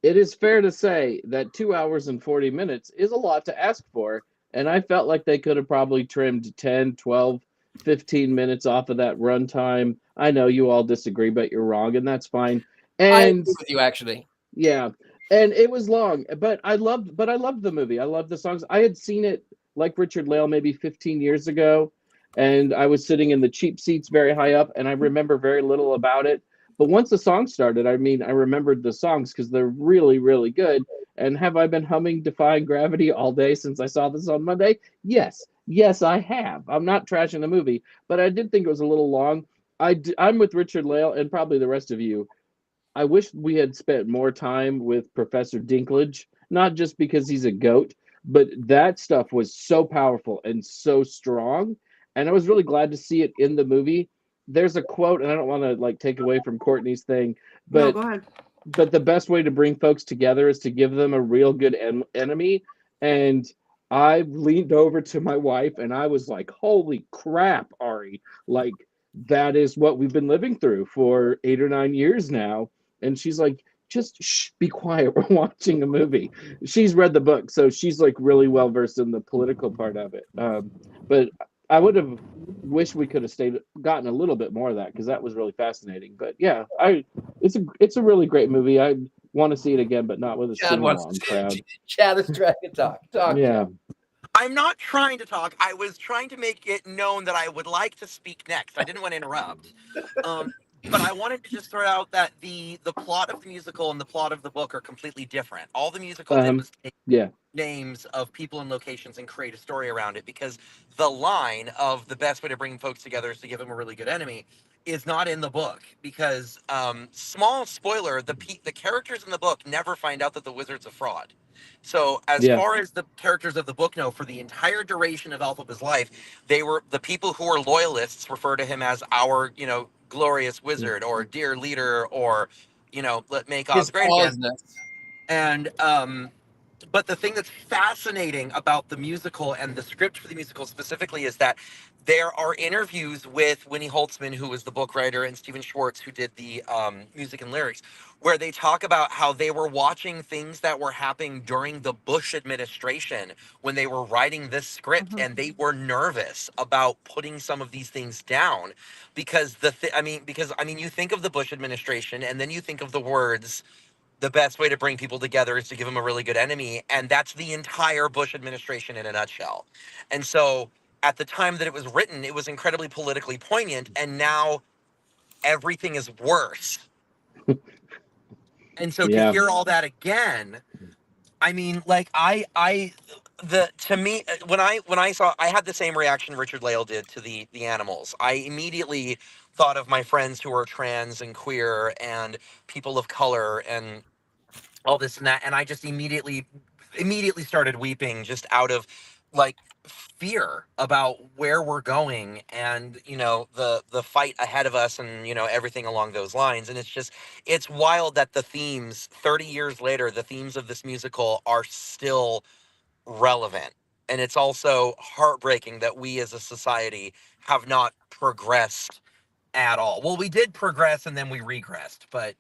it is fair to say that 2 hours and 40 minutes is a lot to ask for, and I felt like they could have probably trimmed 10, 12, 15 minutes off of that runtime. I know you all disagree, but you're wrong, and that's fine. And I agree with you, actually. Yeah, and it was long, but I loved the movie. I loved the songs. I had seen it like Richard-Lael maybe 15 years ago, and I was sitting in the cheap seats very high up, and I remember very little about it. But once the song started, I remembered the songs because they're really, really good. And have I been humming Defying Gravity all day since I saw this on Monday? Yes, I have. I'm not trashing the movie, but I did think it was a little long. I'm with Richard-Lael and probably the rest of you. I wish we had spent more time with Professor Dinklage, not just because he's a goat, but that stuff was so powerful and so strong. And I was really glad to see it in the movie. There's a quote, and I don't want to like take away from Courtney's thing, but no, go ahead. but the best way to bring folks together is to give them a real good enemy. And I leaned over to my wife and I was like, holy crap, Ari, like that is what we've been living through for 8 or 9 years now. And she's like, just be quiet, we're watching a movie. She's read the book, so she's like really well versed in the political part of it. But I would have wished we could have gotten a little bit more of that, because that was really fascinating. But yeah, it's a really great movie. I want to see it again, but not with a sing-along crowd. Chad is trying to talk. Yeah. I'm not trying to talk. I was trying to make it known that I would like to speak next. I didn't want to interrupt. But I wanted to just throw out that the plot of the musical and the plot of the book are completely different. All the musical did was take names of people and locations and create a story around it, because the line of the best way to bring folks together is to give them a really good enemy is not in the book, because small spoiler, the characters in the book never find out that the wizard's a fraud. So as far as the characters of the book know, for the entire duration of Elphaba's life, they were the people who were loyalists refer to him as our, glorious wizard, or dear leader, or, let make Oz great again. And but the thing that's fascinating about the musical and the script for the musical specifically is that there are interviews with Winnie Holtzman, who was the book writer, and Stephen Schwartz, who did the music and lyrics, where they talk about how they were watching things that were happening during the Bush administration when they were writing this script, and they were nervous about putting some of these things down, because you think of the Bush administration, and then you think of the words, the best way to bring people together is to give them a really good enemy. And that's the entire Bush administration in a nutshell. And so at the time that it was written, it was incredibly politically poignant. And now everything is worse. And so to hear all that again, I mean, like to me, when I saw, I had the same reaction Richard-Lael did to the animals. I immediately thought of my friends who are trans and queer and people of color and all this and that, and I just immediately started weeping, just out of like fear about where we're going, and the fight ahead of us, and everything along those lines. And it's wild that the themes 30 years later, the themes of this musical are still relevant. And it's also heartbreaking that we as a society have not progressed at all. Well, we did progress and then we regressed, but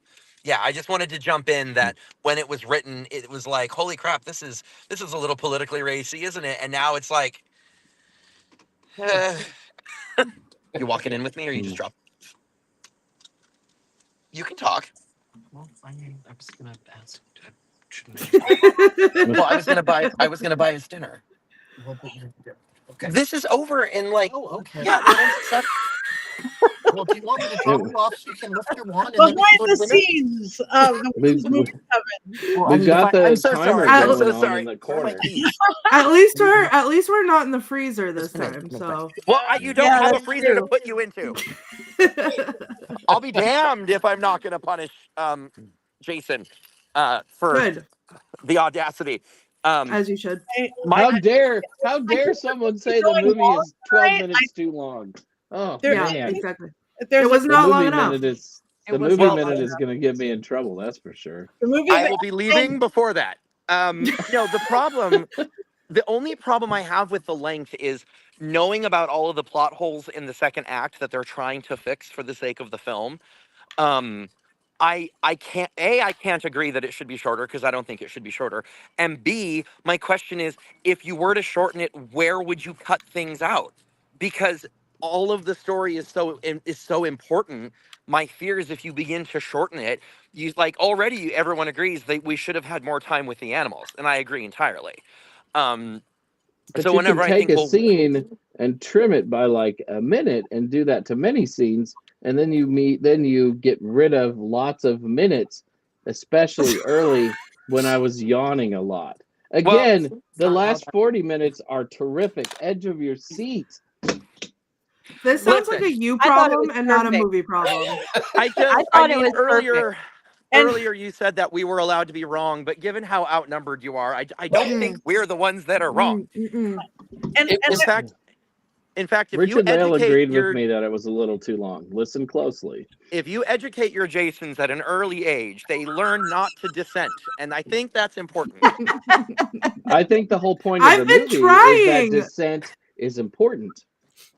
yeah, I just wanted to jump in that when it was written, it was like, holy crap, this is a little politically racy, isn't it? And now it's like, you walking in with me, or you just drop? You can talk. Well, I was gonna ask. Well, I was gonna buy his dinner. Well, okay. This is over in like. Oh, okay. Yeah. Well, do you want me to drop you off so you can lift your wand? Behind the scenes of the Witches Movie Coven. Well, We've got the I'm so timer sorry. I'm going so on sorry. in the corner. At least we're not in the freezer this time. So Well, you don't have a freezer to put you into. I'll be damned if I'm not going to punish Jason for good, the audacity. as you should. How dare someone say the movie is 12 minutes too long? Oh, Yeah, man. exactly. There's It was not long enough. The movie minute is going to get me in trouble, that's for sure. the movie. I will be leaving before that. No, the only problem I have with the length is knowing about all of the plot holes in the second act that they're trying to fix for the sake of the film. I can't agree that it should be shorter, because I don't think it should be shorter. And B, my question is, if you were to shorten it, where would you cut things out? Because all of the story is so important. My fear is if you begin to shorten it, already everyone agrees that we should have had more time with the animals, and I agree entirely. But so you whenever can I take think a scene and trim it by like a minute and do that to many scenes, and then you get rid of lots of minutes, especially early when I was yawning a lot. Again, the last 40 minutes are terrific. Edge of your seat. This sounds like a you problem and not a movie problem. Earlier you said that we were allowed to be wrong, but given how outnumbered you are, I don't think we're the ones that are wrong. Mm-mm. And In fact, In fact, if Richard-Lael you educate agreed your with me that it was a little too long. Listen closely. if you educate your Jasons at an early age, they learn not to dissent, and I think that's important. I think the whole point of I've the been movie is trying. that dissent is important.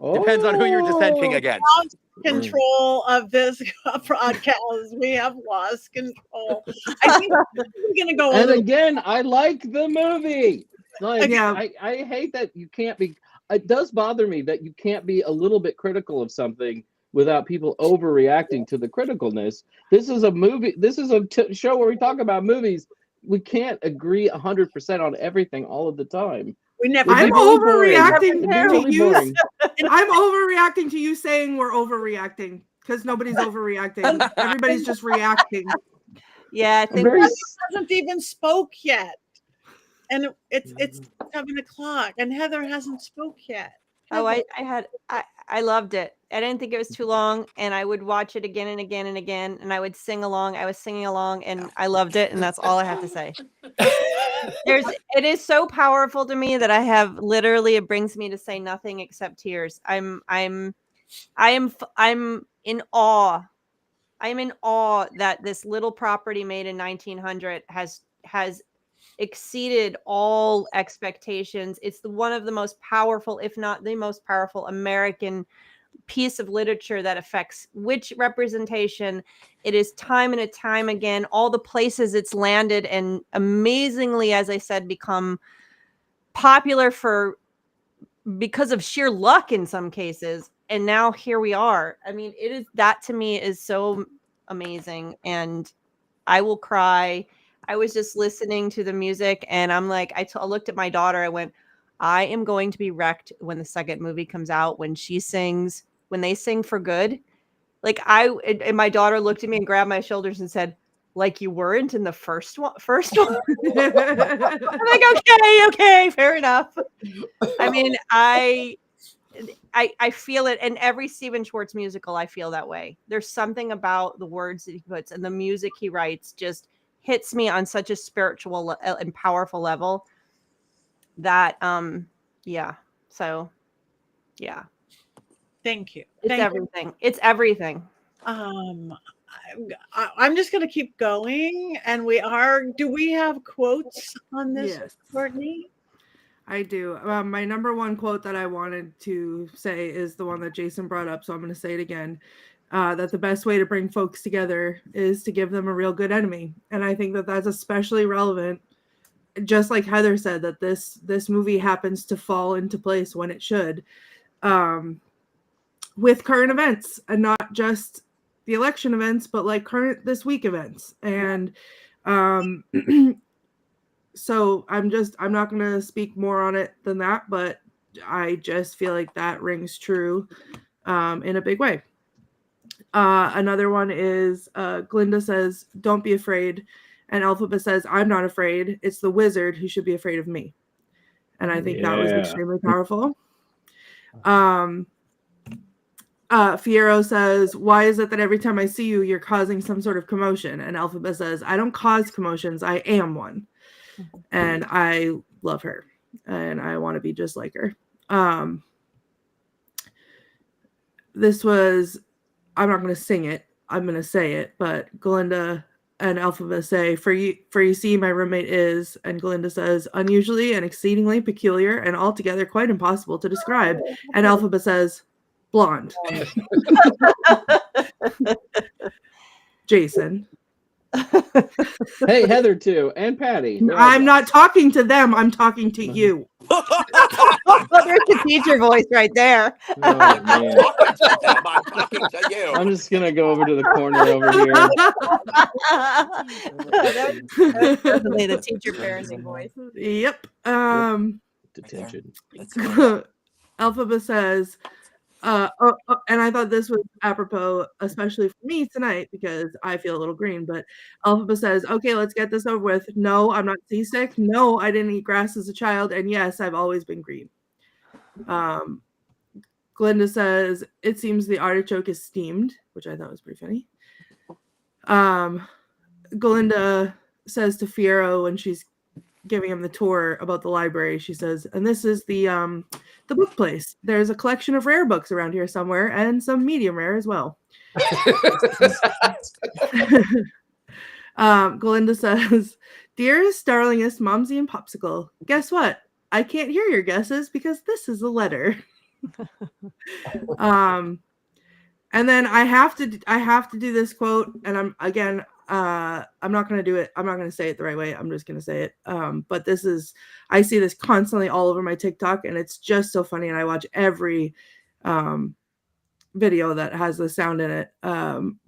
Depends on who you're dissenting against. Lost control of this broadcast. We have lost control. I think we're gonna go a And little. again, I like the movie. Like, Yeah. I hate that you can't be. It does bother me that you can't be a little bit critical of something without people overreacting to the criticalness. This is a movie. This is a show where we talk about movies. We can't agree 100% on everything all of the time. We never. It'd I'm be really boring. overreacting It'd be to really you. boring. I'm overreacting to you saying we're overreacting because nobody's overreacting. Everybody's just reacting. Yeah, I I'm think very Heather hasn't even spoke yet, and it's 7:00, and Heather hasn't spoke yet. Oh, I loved it. I didn't think it was too long, and I would watch it again and again and again, and I would sing along. I was singing along, and I loved it, and that's all I have to say. It is so powerful to me that I have literally, it brings me to say nothing except tears. I'm in awe. I'm in awe that this little property made in 1900 has exceeded all expectations. It's one of the most powerful, if not the most powerful, American piece of literature that affects witch representation. It is time and time again, all the places it's landed, and amazingly, as I said, become popular because of sheer luck in some cases. And now here we are. I mean, that to me is so amazing, and I will cry. I was just listening to the music, and I'm like, I looked at my daughter. I went, I am going to be wrecked when the second movie comes out, when they sing For Good. Like and my daughter looked at me and grabbed my shoulders and said, like you weren't in the first one. I'm like, okay, fair enough. I mean, I feel it in every Stephen Schwartz musical. I feel that way. There's something about the words that he puts and the music he writes just hits me on such a spiritual and powerful level that yeah. So yeah. Thank you. It's everything. It's everything. I'm just going to keep going, and do we have quotes on this, Yes. Courtney? I do. My number one quote that I wanted to say is the one that Jason brought up, so I'm going to say it again. That the best way to bring folks together is to give them a real good enemy. And I think that that's especially relevant, just like Heather said, that this movie happens to fall into place when it should, with current events, and not just the election events, but like current this week events. And so I'm not going to speak more on it than that, but I just feel like that rings true in a big way. Another one is Glinda says, "Don't be afraid." And Elphaba says, "I'm not afraid. It's the wizard who should be afraid of me." And I think that was extremely powerful. Fiyero says, "Why is it that every time I see you, you're causing some sort of commotion?" And Elphaba says, "I don't cause commotions. I am one." And I love her, and I want to be just like her. I'm not going to sing it. I'm going to say it, but Glinda and Elphaba say, for you see, my roommate is," and Glinda says, "unusually and exceedingly peculiar and altogether quite impossible to describe." And Elphaba says, "Blonde." Jason. Hey, Heather too, and Patty. I'm not talking to them. I'm talking to you. Well, there's the teacher voice right there. Oh, man. I'm talking to you. I'm just gonna go over to the corner over here. That's definitely the teacher parenting voice. Yep. Detention. Elphaba says, and I thought this was apropos, especially for me tonight, because I feel a little green, but Elphaba says, "Okay, let's get this over with. No, I'm not seasick. No, I didn't eat grass as a child. And yes, I've always been green." Glinda says, "It seems the artichoke is steamed," which I thought was pretty funny. Glinda says to Fiyero when she's giving him the tour about the library, she says, "And this is the book place. There's a collection of rare books around here somewhere, and some medium rare as well." Glinda says, "Dearest, darlingest, Momsy and Popsicle, guess what? I can't hear your guesses because this is a letter." And then I have to do this quote, and I'm not going to do it. I'm not going to say it the right way. I'm just going to say it. But I see this constantly all over my TikTok, and it's just so funny. And I watch every video that has the sound in it.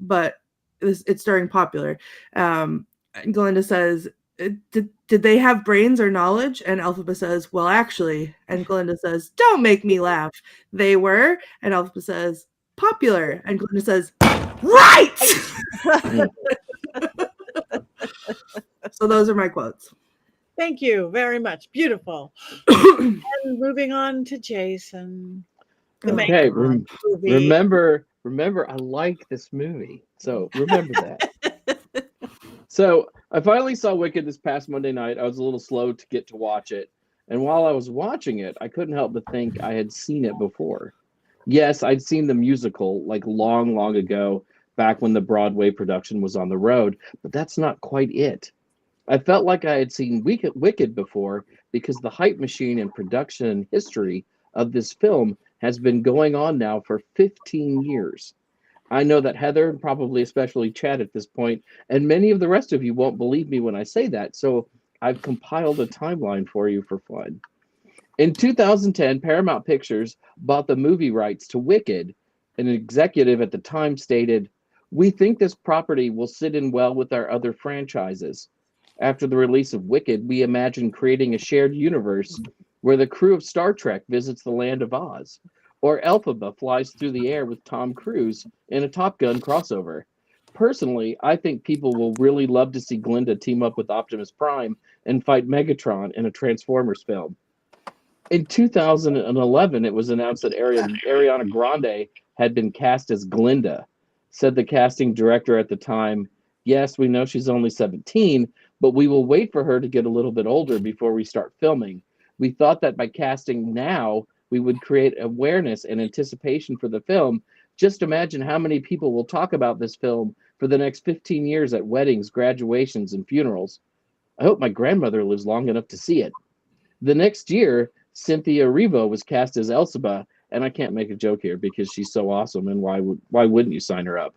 But it's during Popular. Glinda says, did they have brains or knowledge? And Elphaba says, "Well, actually." And Glinda says, "Don't make me laugh. They were." And Elphaba says, "Popular." And Glinda says, "Right." So those are my quotes. Thank you very much. Beautiful. And moving on to Jason. Okay, remember, I like this movie. So remember that. So I finally saw Wicked this past Monday night. I was a little slow to get to watch it. And while I was watching it, I couldn't help but think I had seen it before. Yes, I'd seen the musical like long, long ago, back when the Broadway production was on the road, but that's not quite it. I felt like I had seen Wicked before because the hype machine and production history of this film has been going on now for 15 years. I know that Heather, and probably especially Chad at this point, and many of the rest of you won't believe me when I say that, so I've compiled a timeline for you for fun. In 2010, Paramount Pictures bought the movie rights to Wicked. An executive at the time stated, "We think this property will sit in well with our other franchises. After the release of Wicked, we imagine creating a shared universe where the crew of Star Trek visits the land of Oz, or Elphaba flies through the air with Tom Cruise in a Top Gun crossover. Personally, I think people will really love to see Glinda team up with Optimus Prime and fight Megatron in a Transformers film." In 2011, it was announced that Ariana Grande had been cast as Glinda. Said the casting director at the time, "Yes, we know she's only 17, but we will wait for her to get a little bit older before we start filming. We thought that by casting now, we would create awareness and anticipation for the film. Just imagine how many people will talk about this film for the next 15 years at weddings, graduations, and funerals. I hope my grandmother lives long enough to see it." The next year, Cynthia Erivo was cast as Elphaba, and I can't make a joke here because she's so awesome, and why wouldn't you sign her up?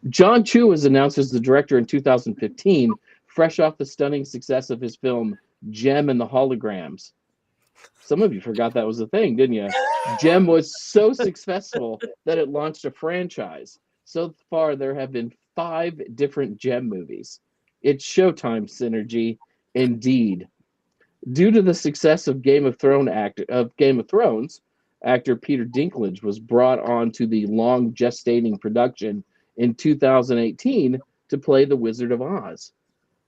John Chu was announced as the director in 2015, fresh off the stunning success of his film Gem and the Holograms. Some of you forgot that was a thing, didn't you? Gem was so successful that it launched a franchise. So far, there have been 5 different Gem movies. It's Showtime synergy, indeed. Due to the success of Game of Thrones, actor Peter Dinklage was brought on to the long gestating production in 2018 to play the Wizard of Oz.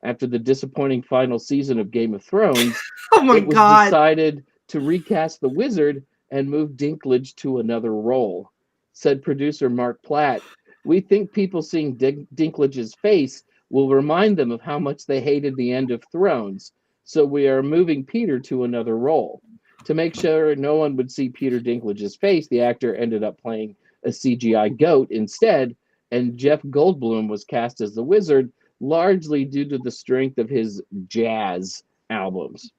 After the disappointing final season of Game of Thrones, it was decided to recast the Wizard and move Dinklage to another role. Said producer Mark Platt, "We think people seeing Dinklage's face will remind them of how much they hated the end of Thrones. So we are moving Peter to another role." To make sure no one would see Peter Dinklage's face, the actor ended up playing a CGI goat instead, and Jeff Goldblum was cast as the Wizard, largely due to the strength of his jazz albums.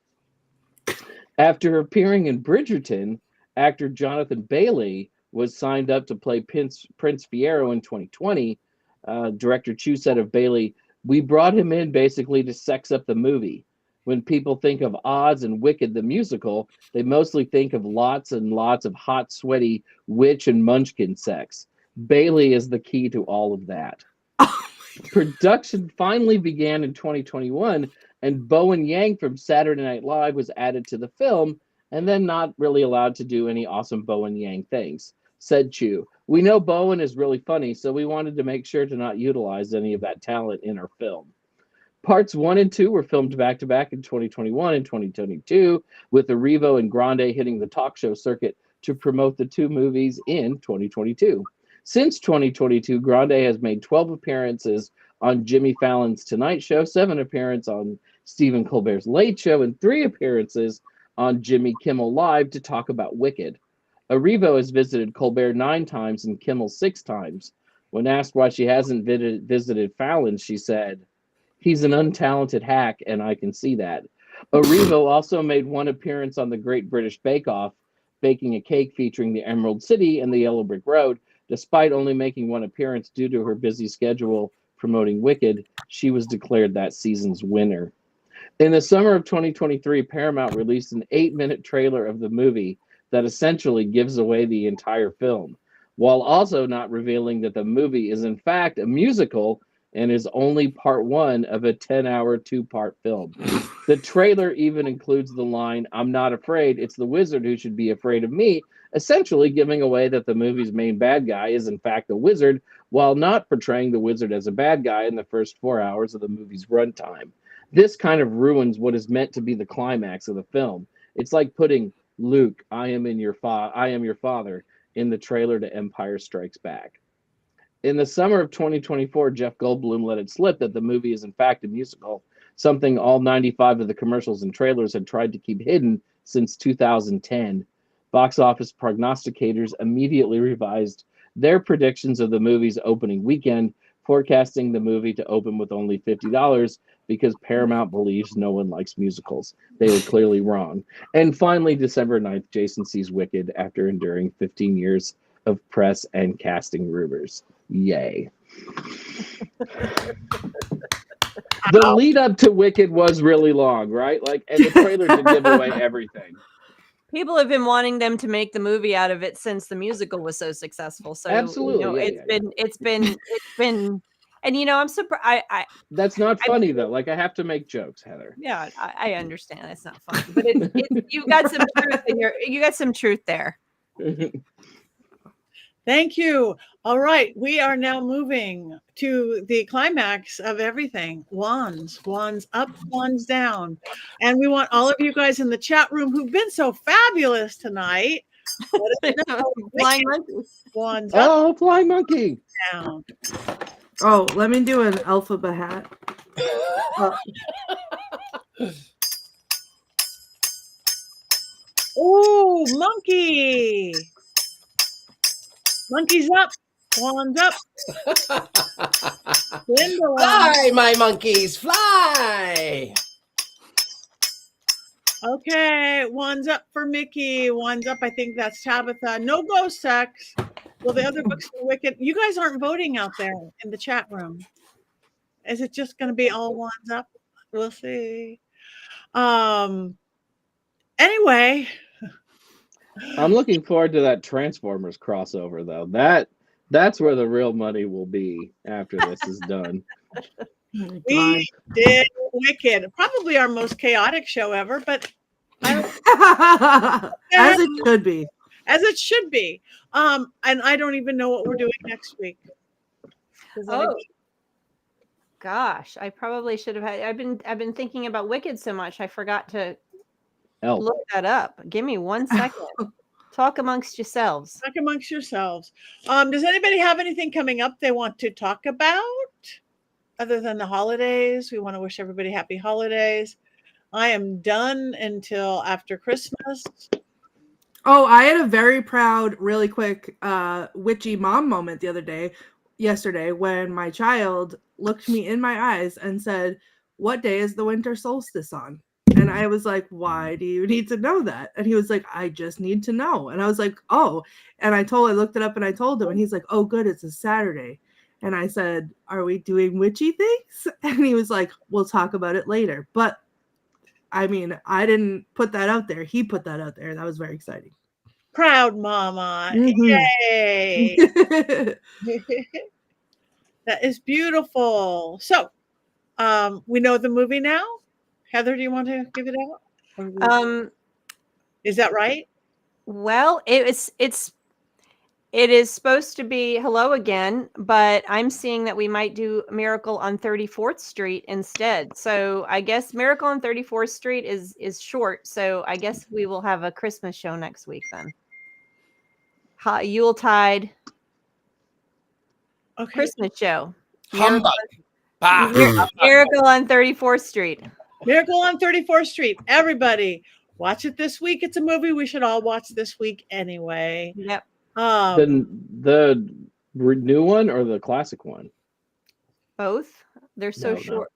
After appearing in Bridgerton, actor Jonathan Bailey was signed up to play Prince Fiero in 2020. Director Chu said of Bailey, "We brought him in basically to sex up the movie. When people think of Oz and Wicked the musical, they mostly think of lots and lots of hot, sweaty witch and munchkin sex. Bailey is the key to all of that." Production finally began in 2021, and Bowen Yang from Saturday Night Live was added to the film, and then not really allowed to do any awesome Bowen Yang things. Said Chu, "We know Bowen is really funny, so we wanted to make sure to not utilize any of that talent in our film." Parts 1 and 2 were filmed back-to-back in 2021 and 2022, with Erivo and Grande hitting the talk show circuit to promote the 2 movies in 2022. Since 2022, Grande has made 12 appearances on Jimmy Fallon's Tonight Show, 7 appearances on Stephen Colbert's Late Show, and 3 appearances on Jimmy Kimmel Live to talk about Wicked. Erivo has visited Colbert 9 times and Kimmel 6 times. When asked why she hasn't visited Fallon, she said, "He's an untalented hack, and I can see that." Erivo also made 1 appearance on the Great British Bake Off, baking a cake featuring the Emerald City and the Yellow Brick Road. Despite only making 1 appearance due to her busy schedule promoting Wicked, she was declared that season's winner. In the summer of 2023, Paramount released an 8-minute trailer of the movie that essentially gives away the entire film, while also not revealing that the movie is in fact a musical and is only part 1 of a 10-hour 2-part film. The trailer even includes the line, "I'm not afraid, it's the wizard who should be afraid of me," essentially giving away that the movie's main bad guy is in fact a wizard, while not portraying the wizard as a bad guy in the first 4 hours of the movie's runtime. This kind of ruins what is meant to be the climax of the film. It's like putting Luke, I am your father, in the trailer to Empire Strikes Back. In the summer of 2024, Jeff Goldblum let it slip that the movie is in fact a musical, something all 95 of the commercials and trailers had tried to keep hidden since 2010. Box office prognosticators immediately revised their predictions of the movie's opening weekend, forecasting the movie to open with only $50 because Paramount believes no one likes musicals. They were clearly wrong. And finally, December 9th, Jason sees Wicked after enduring 15 years of press and casting rumors. Yay. The lead up to Wicked was really long, right? And the trailer did give away everything. People have been wanting them to make the movie out of it since the musical was so successful. So absolutely, it's been, and I'm surprised. That's not funny though. I have to make jokes, Heather. Yeah, I understand it's not funny, but you've got some truth you got some truth there. Thank you. All right, we are now moving to the climax of everything. Wands up, wands down. And we want all of you guys in the chat room who've been so fabulous tonight. Flying monkey. Wands up. Oh, flying monkey. Down. Oh, let me do an Elphaba hat. Oh, monkey. Monkey's up. Wands up. Fly, my monkeys, fly. Okay, wands up for Mickey. Wands up, I think that's Tabitha. No ghost sex. Well, the other books are Wicked. You guys aren't voting out there in the chat room. Is it just going to be all wands up? We'll see. Anyway. I'm looking forward to that Transformers crossover, though. That's where the real money will be after this is done. We did Wicked. Probably our most chaotic show ever, but as it should be. As it should be. And I don't even know what we're doing next week. Oh. Gosh, I probably should have had. I've been thinking about Wicked so much I forgot to look that up. Give me 1 second. Talk amongst yourselves. Talk amongst yourselves. Does anybody have anything coming up they want to talk about other than the holidays? We want to wish everybody happy holidays. I am done until after Christmas. Oh, I had a very proud, really quick witchy mom moment yesterday when my child looked me in my eyes and said, "What day is the winter solstice on?" And I was like, "Why do you need to know that?" And he was like, "I just need to know." And I was like, "Oh." And I looked it up and I told him, and he's like, "Oh, good, it's a Saturday." And I said, "Are we doing witchy things?" And he was like, "We'll talk about it later." But I mean, I didn't put that out there. He put that out there. That was very exciting. Proud mama. Mm-hmm. Yay. That is beautiful. So we know the movie now. Heather, do you want to give it out? Is that right? Well, it is supposed to be Hello Again, but I'm seeing that we might do Miracle on 34th Street instead. So I guess Miracle on 34th Street is short. So I guess we will have a Christmas show next week then. Yuletide Okay. Christmas show. Humbug. Bah. Miracle on 34th Street. Miracle on 34th Street. Everybody, watch it this week. It's a movie we should all watch this week anyway. Yep. The new one or the classic one? Both. They're so No, no. short.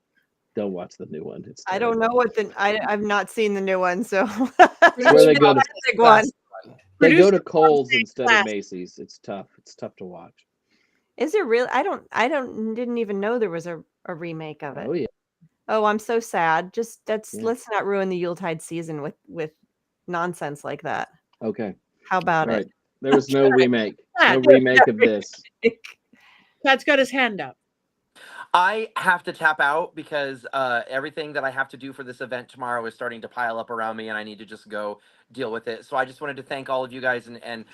Don't watch the new one. It's I don't know what I've not seen the new one, so where they go to, classic one. they go to Producer Kohl's Classic. instead of Macy's. It's tough. It's tough to watch. Is there really? Didn't even know there was a remake of it. Oh yeah. Oh, I'm so sad. Just Yeah. let's not ruin the Yuletide season with nonsense like that. Okay. How about All right. it? There was no remake. No Chad. remake of this. Chad's got his hand up. I have to tap out because everything that I have to do for this event tomorrow is starting to pile up around me, and I need to just go deal with it. So I just wanted to thank all of you guys and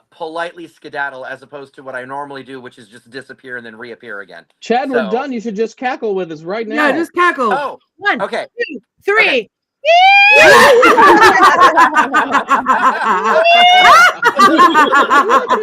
politely skedaddle as opposed to what I normally do, which is just disappear and then reappear again. Chad, we're So- done. You should just cackle with us right now. Yeah, just cackle. Oh, 1, okay. 2, 3. Okay.